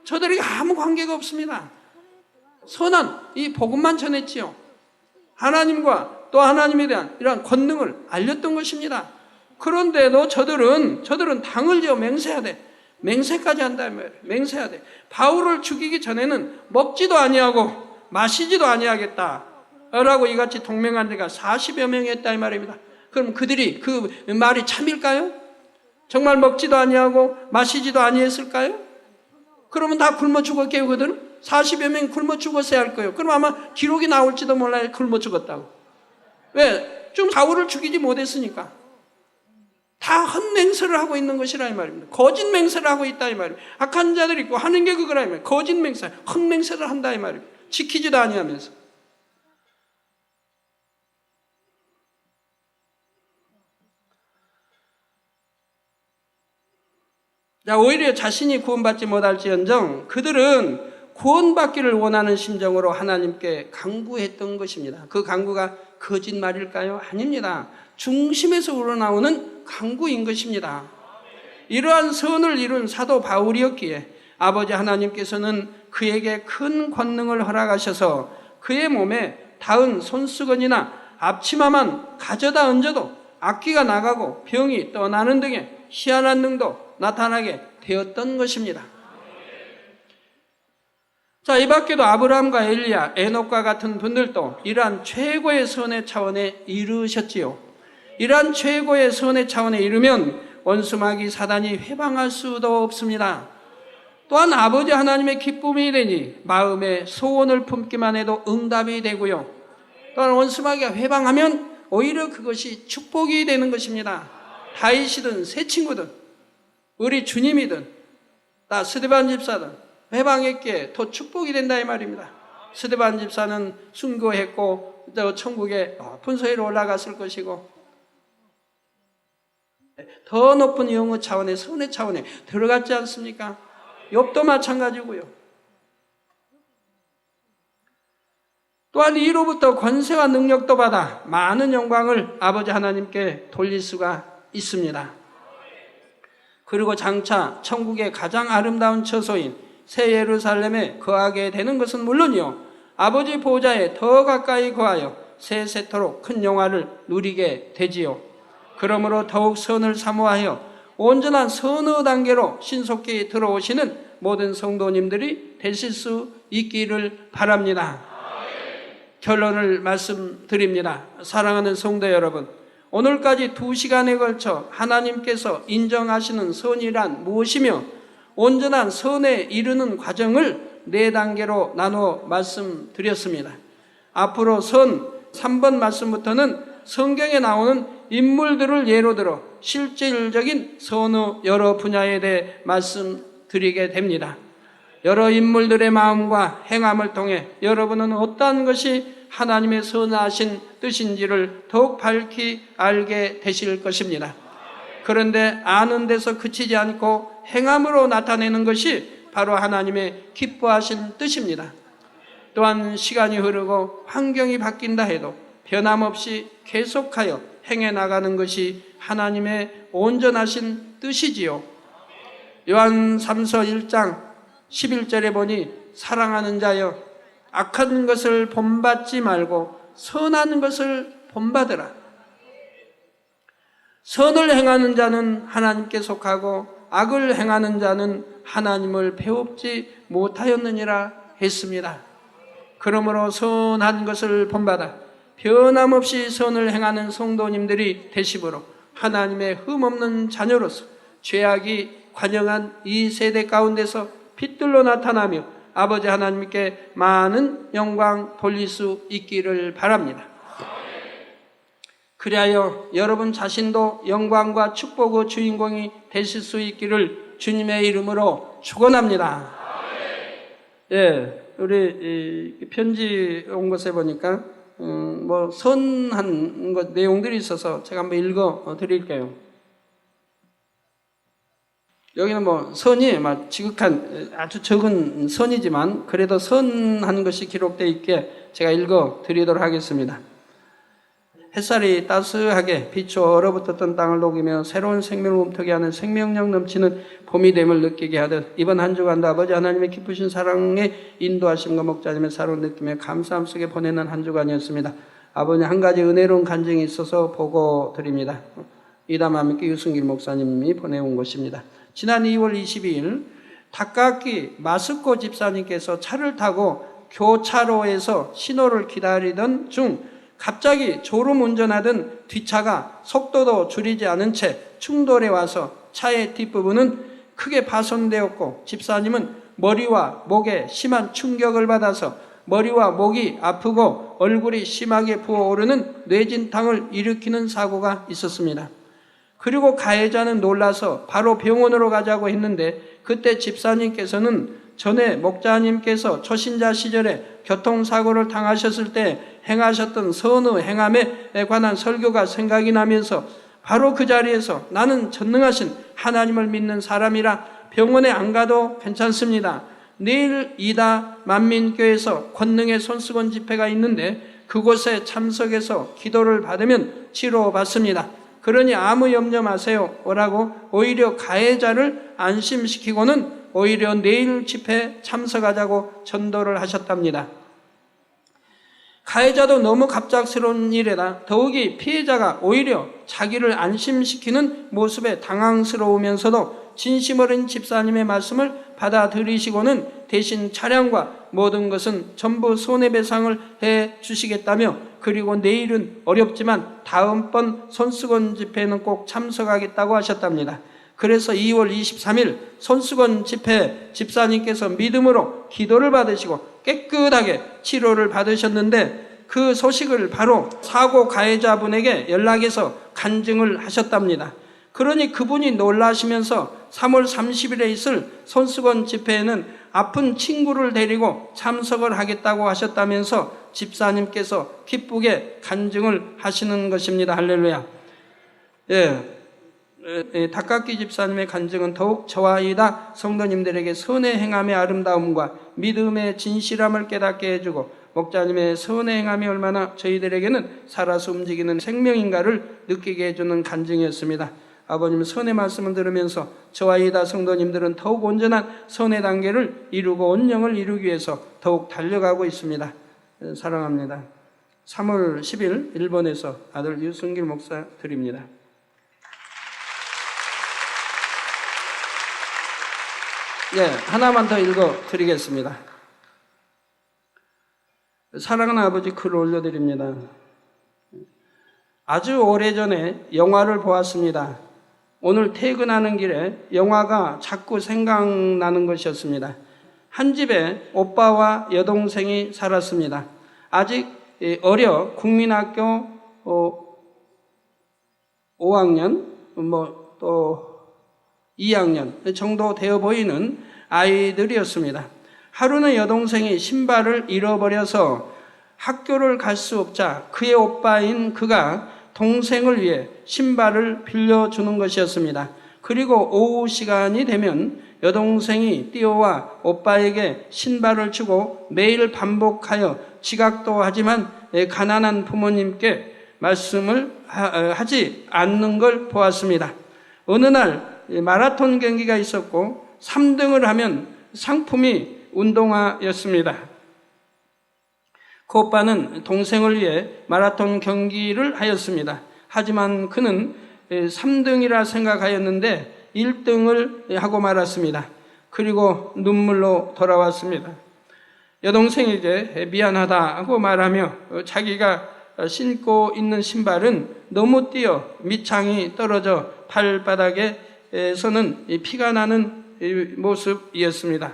저들에게 아무 관계가 없습니다. 선한 이 복음만 전했지요. 하나님과 또 하나님에 대한 이러한 권능을 알렸던 것입니다. 그런데도 저들은 당을 지어 맹세하되 맹세까지 한다는 말이에요. 맹세하되 바울을 죽이기 전에는 먹지도 아니하고 마시지도 아니하겠다 라고 이같이 동맹한 데가 40여 명이었다 이 말입니다. 그럼 그들이 그 말이 참일까요? 정말 먹지도 아니하고 마시지도 아니했을까요? 그러면 다 굶어 죽었겠요. 그들은 40여 명 굶어 죽었어야 할 거예요. 그럼 아마 기록이 나올지도 몰라요. 굶어 죽었다고. 왜? 좀 바울을 죽이지 못했으니까. 다 헛맹세를 하고 있는 것이라 이 말입니다. 거짓 맹세를 하고 있다 이 말입니다. 악한 자들이 있고 하는 게 그거라 이 말입니다. 거짓 맹세, 헛맹세를 한다 이 말입니다. 지키지도 아니하면서. 자, 오히려 자신이 구원받지 못할지언정 그들은 구원받기를 원하는 심정으로 하나님께 간구했던 것입니다. 그 간구가 거짓말일까요? 아닙니다. 중심에서 우러나오는 간구인 것입니다. 이러한 선을 이룬 사도 바울이었기에 아버지 하나님께서는 그에게 큰 권능을 허락하셔서 그의 몸에 닿은 손수건이나 앞치마만 가져다 얹어도 악기가 나가고 병이 떠나는 등의 희한한 능도 나타나게 되었던 것입니다. 자, 이 밖에도 아브라함과 엘리야, 에녹과 같은 분들도 이러한 최고의 선의 차원에 이르셨지요. 이러한 최고의 선의 차원에 이르면 원수마귀 사단이 회방할 수도 없습니다. 또한 아버지 하나님의 기쁨이 되니 마음의 소원을 품기만 해도 응답이 되고요. 또한 원수마귀가 회방하면 오히려 그것이 축복이 되는 것입니다. 다윗이든 새 친구든 우리 주님이든 다 스데반 집사든 회방했기에 더 축복이 된다 이 말입니다. 스데반 집사는 순교했고 또 천국의 높은 소리로 올라갔을 것이고 더 높은 영의 차원의 선의 차원에 들어갔지 않습니까? 욥도 마찬가지고요. 또한 이로부터 권세와 능력도 받아 많은 영광을 아버지 하나님께 돌릴 수가 있습니다. 그리고 장차 천국의 가장 아름다운 처소인 새 예루살렘에 거하게 되는 것은 물론이요, 아버지 보좌에 더 가까이 거하여 세세토록 큰 영화를 누리게 되지요. 그러므로 더욱 선을 사모하여 온전한 선의 단계로 신속히 들어오시는 모든 성도님들이 되실 수 있기를 바랍니다. 결론을 말씀드립니다. 사랑하는 성도 여러분, 오늘까지 2시간에 걸쳐 하나님께서 인정하시는 선이란 무엇이며 온전한 선에 이르는 과정을 4단계로 나눠 말씀드렸습니다. 앞으로 선 3번 말씀부터는 성경에 나오는 인물들을 예로 들어 실질적인 선의 여러 분야에 대해 말씀드리게 됩니다. 여러 인물들의 마음과 행함을 통해 여러분은 어떠한 것이 하나님의 선하신 뜻인지를 더욱 밝히 알게 되실 것입니다. 그런데 아는 데서 그치지 않고 행함으로 나타내는 것이 바로 하나님의 기뻐하신 뜻입니다. 또한 시간이 흐르고 환경이 바뀐다 해도 변함없이 계속하여 행해 나가는 것이 하나님의 온전하신 뜻이지요. 요한 3서 1장 11절에 보니 사랑하는 자여 악한 것을 본받지 말고 선한 것을 본받으라. 선을 행하는 자는 하나님께 속하고 악을 행하는 자는 하나님을 배웁지 못하였느니라 했습니다. 그러므로 선한 것을 본받아 변함없이 선을 행하는 성도님들이 되심으로 하나님의 흠없는 자녀로서 죄악이 관영한 이 세대 가운데서 빛들로 나타나며 아버지 하나님께 많은 영광 돌릴 수 있기를 바랍니다. 그리하여 여러분 자신도 영광과 축복의 주인공이 되실 수 있기를 주님의 이름으로 축원합니다. 예, 우리 편지 온 것에 보니까 뭐 선한 것 내용들이 있어서 제가 한번 읽어 드릴게요. 여기는 뭐 선이 막 지극한 아주 적은 선이지만 그래도 선한 것이 기록되어 있게 제가 읽어 드리도록 하겠습니다. 햇살이 따스하게 비추어 얼어붙었던 땅을 녹이며 새로운 생명을 움트게 하는 생명력 넘치는 봄이 됨을 느끼게 하듯 이번 한 주간도 아버지 하나님의 기쁘신 사랑에 인도하심과 목자님의 사랑을 느끼며 감사함 속에 보내는 한 주간이었습니다. 아버지 한 가지 은혜로운 간증이 있어서 보고 드립니다. 이담함께 유승길 목사님이 보내온 것입니다. 지난 2월 22일 닭깎이 마스코 집사님께서 차를 타고 교차로에서 신호를 기다리던 중 갑자기 졸음 운전하던 뒷차가 속도도 줄이지 않은 채 충돌해 와서 차의 뒷부분은 크게 파손되었고 집사님은 머리와 목에 심한 충격을 받아서 머리와 목이 아프고 얼굴이 심하게 부어오르는 뇌진탕을 일으키는 사고가 있었습니다. 그리고 가해자는 놀라서 바로 병원으로 가자고 했는데 그때 집사님께서는 전에 목자님께서 초신자 시절에 교통사고를 당하셨을 때 행하셨던 선의 행함에 관한 설교가 생각이 나면서 바로 그 자리에서 나는 전능하신 하나님을 믿는 사람이라 병원에 안 가도 괜찮습니다. 내일 이다 만민교회에서 권능의 손수건 집회가 있는데 그곳에 참석해서 기도를 받으면 치료받습니다. 그러니 아무 염려 마세요 라고 오히려 가해자를 안심시키고는 오히려 내일 집회에 참석하자고 전도를 하셨답니다. 가해자도 너무 갑작스러운 일에다 더욱이 피해자가 오히려 자기를 안심시키는 모습에 당황스러우면서도 진심 어린 집사님의 말씀을 받아들이시고는 대신 차량과 모든 것은 전부 손해배상을 해 주시겠다며 그리고 내일은 어렵지만 다음번 손수건 집회에는 꼭 참석하겠다고 하셨답니다. 그래서 2월 23일 손수건 집회 집사님께서 믿음으로 기도를 받으시고 깨끗하게 치료를 받으셨는데 그 소식을 바로 사고 가해자분에게 연락해서 간증을 하셨답니다. 그러니 그분이 놀라시면서 3월 30일에 있을 손수건 집회에는 아픈 친구를 데리고 참석을 하겠다고 하셨다면서 집사님께서 기쁘게 간증을 하시는 것입니다. 할렐루야. 닭깎기 집사님의 간증은 더욱 저와 이다 성도님들에게 선의 행함의 아름다움과 믿음의 진실함을 깨닫게 해주고 목자님의 선의 행함이 얼마나 저희들에게는 살아서 움직이는 생명인가를 느끼게 해주는 간증이었습니다. 아버님 선의 말씀을 들으면서 저와 이다 성도님들은 더욱 온전한 선의 단계를 이루고 온영을 이루기 위해서 더욱 달려가고 있습니다. 사랑합니다. 3월 10일 일본에서 아들 유승길 목사 드립니다. 하나만 더 읽어 드리겠습니다. 사랑하는 아버지 글 올려드립니다. 아주 오래전에 영화를 보았습니다. 오늘 퇴근하는 길에 영화가 자꾸 생각나는 것이었습니다. 한 집에 오빠와 여동생이 살았습니다. 아직 어려 국민학교 5학년 또 2학년 정도 되어 보이는 아이들이었습니다. 하루는 여동생이 신발을 잃어버려서 학교를 갈 수 없자 그의 오빠인 그가 동생을 위해 신발을 빌려주는 것이었습니다. 그리고 오후 시간이 되면 여동생이 뛰어와 오빠에게 신발을 주고 매일 반복하여 지각도 하지만 가난한 부모님께 말씀을 하지 않는 걸 보았습니다. 어느 날 마라톤 경기가 있었고 3등을 하면 상품이 운동화였습니다. 그 오빠는 동생을 위해 마라톤 경기를 하였습니다. 하지만 그는 3등이라 생각하였는데 1등을 하고 말았습니다. 그리고 눈물로 돌아왔습니다. 여동생에게 미안하다고 말하며 자기가 신고 있는 신발은 너무 뛰어 밑창이 떨어져 발바닥에서는 피가 나는 모습이었습니다.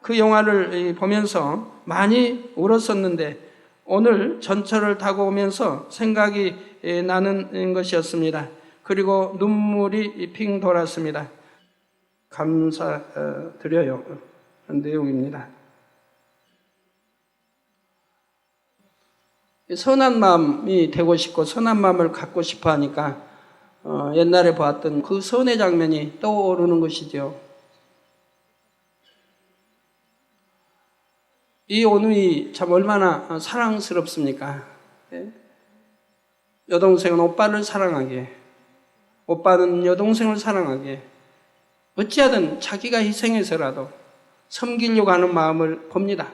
그 영화를 보면서 많이 울었었는데 오늘 전철을 타고 오면서 생각이 나는 것이었습니다. 그리고 눈물이 핑 돌았습니다. 감사드려요. 내용입니다. 선한 마음이 되고 싶고 선한 마음을 갖고 싶어 하니까 옛날에 보았던 그 선의 장면이 떠오르는 것이죠. 이 오누이 참 얼마나 사랑스럽습니까? 여동생은 오빠를 사랑하게, 오빠는 여동생을 사랑하게, 어찌하든 자기가 희생해서라도 섬기려고 하는 마음을 봅니다.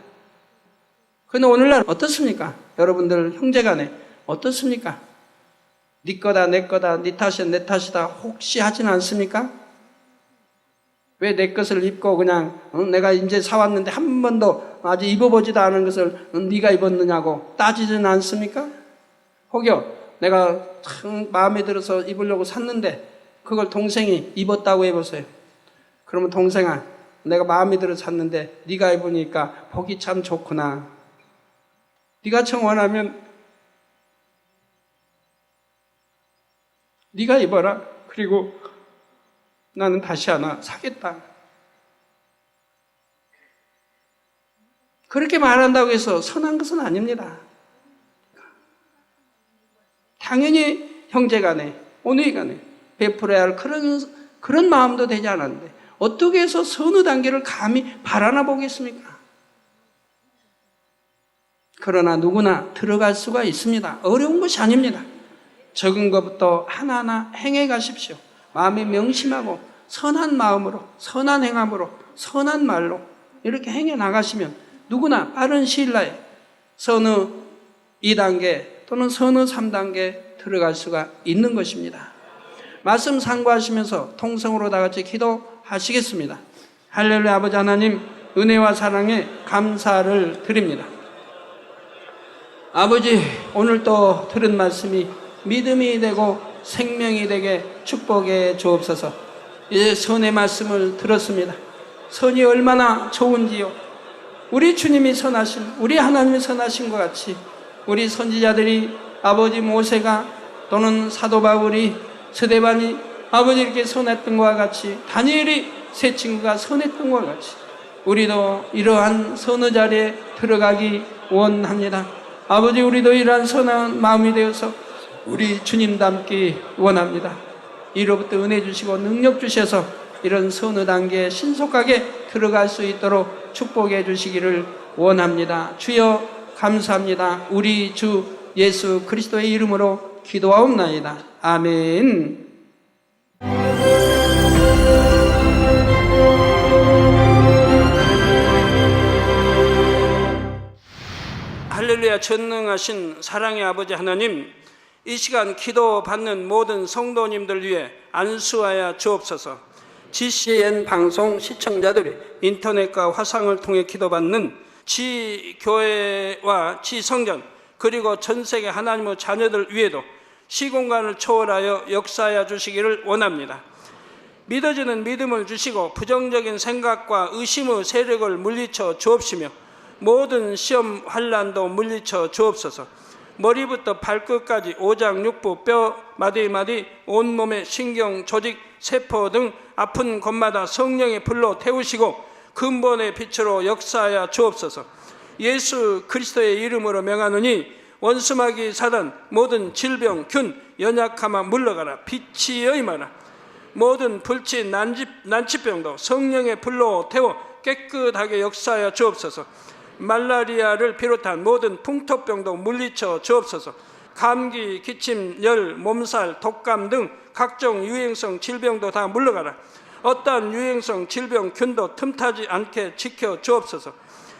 그런데 오늘날 어떻습니까? 여러분들 형제간에 어떻습니까? 네 거다 내 거다 네 탓이야 내 탓이다 혹시 하진 않습니까? 왜 내 것을 입고 그냥 내가 이제 사왔는데 한 번도 아직 입어보지도 않은 것을 네가 입었느냐고 따지진 않습니까? 혹여 내가 참 마음에 들어서 입으려고 샀는데 그걸 동생이 입었다고 해보세요. 그러면 동생아 내가 마음에 들어서 샀는데 네가 입으니까 보기 참 좋구나. 네가 청 원하면 네가 입어라. 그리고 나는 다시 하나 사겠다. 그렇게 말한다고 해서 선한 것은 아닙니다. 당연히 형제간에, 오누이간에 베풀어야 할 그런 마음도 되지 않았는데 어떻게 해서 선의 단계를 감히 바라나 보겠습니까? 그러나 누구나 들어갈 수가 있습니다. 어려운 것이 아닙니다. 적은 것부터 하나하나 행해 가십시오. 마음에 명심하고 선한 마음으로, 선한 행함으로, 선한 말로 이렇게 행해 나가시면 누구나 빠른 시일 내에 선의 2단계 또는 선의 3단계 들어갈 수가 있는 것입니다. 말씀 상고하시면서 통성으로 다 같이 기도하시겠습니다. 할렐루야. 아버지 하나님, 은혜와 사랑에 감사를 드립니다. 아버지, 오늘 또 들은 말씀이 믿음이 되고 생명이 되게 축복해 주옵소서. 이제 선의 말씀을 들었습니다. 선이 얼마나 좋은지요. 우리 주님이 선하신, 우리 하나님이 선하신 것 같이 우리 선지자들이 아버지 모세가 또는 사도 바울이 스데반이 아버지 이렇게 선했던 것과 같이 다니엘이 세 친구가 선했던 것과 같이 우리도 이러한 선의 자리에 들어가기 원합니다. 아버지, 우리도 이러한 선한 마음이 되어서 우리 주님 닮기 원합니다. 이로부터 은혜 주시고 능력 주셔서 이런 선의 단계에 신속하게 들어갈 수 있도록 축복해 주시기를 원합니다. 주여 감사합니다. 우리 주 예수 그리스도의 이름으로 기도하옵나이다. 아멘. 할렐루야. 전능하신 사랑의 아버지 하나님, 이 시간 기도받는 모든 성도님들 위해 안수하여 주옵소서. GCN 방송 시청자들이 인터넷과 화상을 통해 기도받는 지교회와 지성전 그리고 전세계 하나님의 자녀들 위에도 시공간을 초월하여 역사하여 주시기를 원합니다. 믿어지는 믿음을 주시고 부정적인 생각과 의심의 세력을 물리쳐 주옵시며 모든 시험 환난도 물리쳐 주옵소서. 머리부터 발끝까지 오장육부 뼈 마디마디 온몸의 신경 조직 세포 등 아픈 곳마다 성령의 불로 태우시고 근본의 빛으로 역사하여 주옵소서. 예수 그리스도의 이름으로 명하노니 원수마귀 사단 모든 질병 균 연약함아 물러가라. 빛이 여임하라. 모든 불치 난치병도 성령의 불로 태워 깨끗하게 역사하여 주옵소서. 말라리아를 비롯한 모든 풍토병도 물리쳐 주옵소서. 감기, 기침, 열, 몸살, 독감 등 각종 유행성 질병도 다 물러가라. 어떠한 유행성 질병 균도 틈타지 않게 지켜 주옵소서.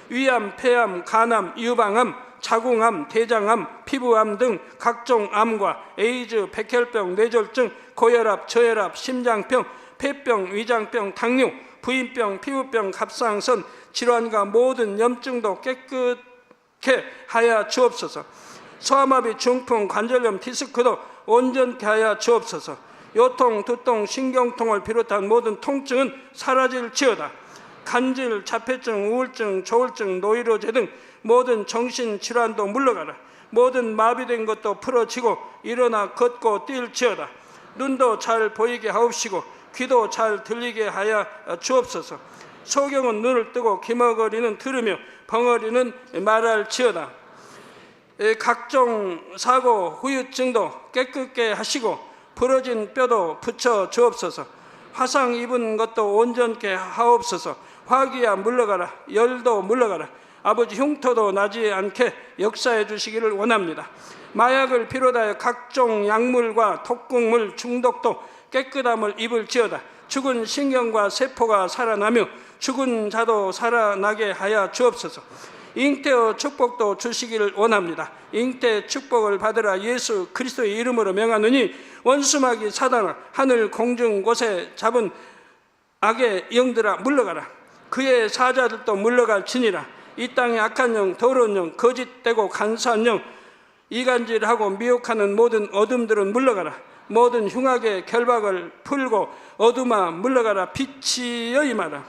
위암, 폐암, 간암, 유방암, 자궁암, 대장암, 피부암 등 각종 암과 에이즈, 백혈병, 뇌졸중, 고혈압, 저혈압, 심장병, 폐병, 위장병, 당뇨, 부인병, 피부병, 갑상선 질환과 모든 염증도 깨끗게 하여 주옵소서. 소아마비, 중풍, 관절염, 디스크도 온전케 하여 주옵소서. 요통, 두통, 신경통을 비롯한 모든 통증은 사라질지어다. 간질, 자폐증, 우울증, 조울증, 노이로제 등 모든 정신질환도 물러가라. 모든 마비된 것도 풀어지고 일어나 걷고 뛸지어다. 눈도 잘 보이게 하옵시고 귀도 잘 들리게 하여 주옵소서. 소경은 눈을 뜨고 기머거리는 들으며 벙어리는 말할지어다. 각종 사고, 후유증도 깨끗게 하시고 부러진 뼈도 붙여 주옵소서. 화상 입은 것도 온전케 하옵소서. 화기야 물러가라. 열도 물러가라. 아버지 흉터도 나지 않게 역사해 주시기를 원합니다. 마약을 비롯하여 각종 약물과 독극물 중독도 깨끗함을 입을지어다. 죽은 신경과 세포가 살아나며 죽은 자도 살아나게 하여 주옵소서. 잉태의 축복도 주시기를 원합니다. 잉태 축복을 받으라. 예수 그리스도의 이름으로 명하노니 원수마귀 사단아 하늘 공중 곳에 잡은 악의 영들아 물러가라. 그의 사자들도 물러갈지니라. 이 땅의 악한 영, 더러운 영, 거짓되고 간사한 영, 이간질하고 미혹하는 모든 어둠들은 물러가라. 모든 흉악의 결박을 풀고 어둠아 물러가라. 빛이 여임하라.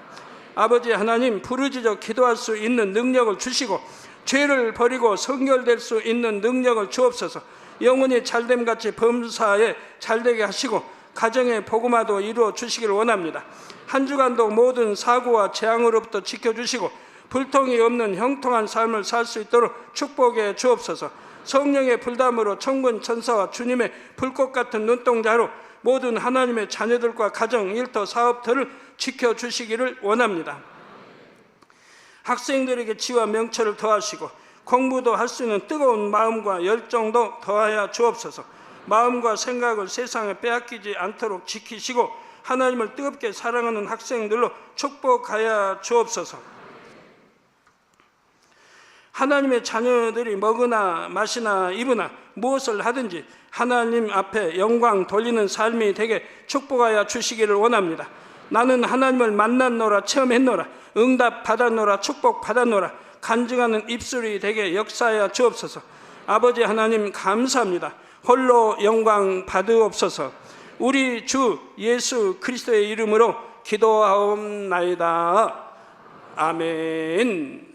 아버지 하나님, 부르짖어 기도할 수 있는 능력을 주시고 죄를 버리고 성결될 수 있는 능력을 주옵소서. 영혼이 잘됨같이 범사에 잘되게 하시고 가정의 복음화도 이루어 주시길 원합니다. 한 주간도 모든 사고와 재앙으로부터 지켜주시고 불통이 없는 형통한 삶을 살 수 있도록 축복해 주옵소서. 성령의 불담으로 천군 천사와 주님의 불꽃 같은 눈동자로 모든 하나님의 자녀들과 가정, 일터, 사업들을 지켜주시기를 원합니다. 학생들에게 지혜와 명철을 더하시고 공부도 할 수 있는 뜨거운 마음과 열정도 더하여 주옵소서. 마음과 생각을 세상에 빼앗기지 않도록 지키시고 하나님을 뜨겁게 사랑하는 학생들로 축복하여 주옵소서. 하나님의 자녀들이 먹으나 마시나 입으나 무엇을 하든지 하나님 앞에 영광 돌리는 삶이 되게 축복하여 주시기를 원합니다. 나는 하나님을 만났노라, 체험했노라, 응답 받았노라, 축복 받았노라, 간증하는 입술이 되게 역사하여 주옵소서. 아버지 하나님 감사합니다. 홀로 영광 받으옵소서. 우리 주 예수 그리스도의 이름으로 기도하옵나이다. 아멘.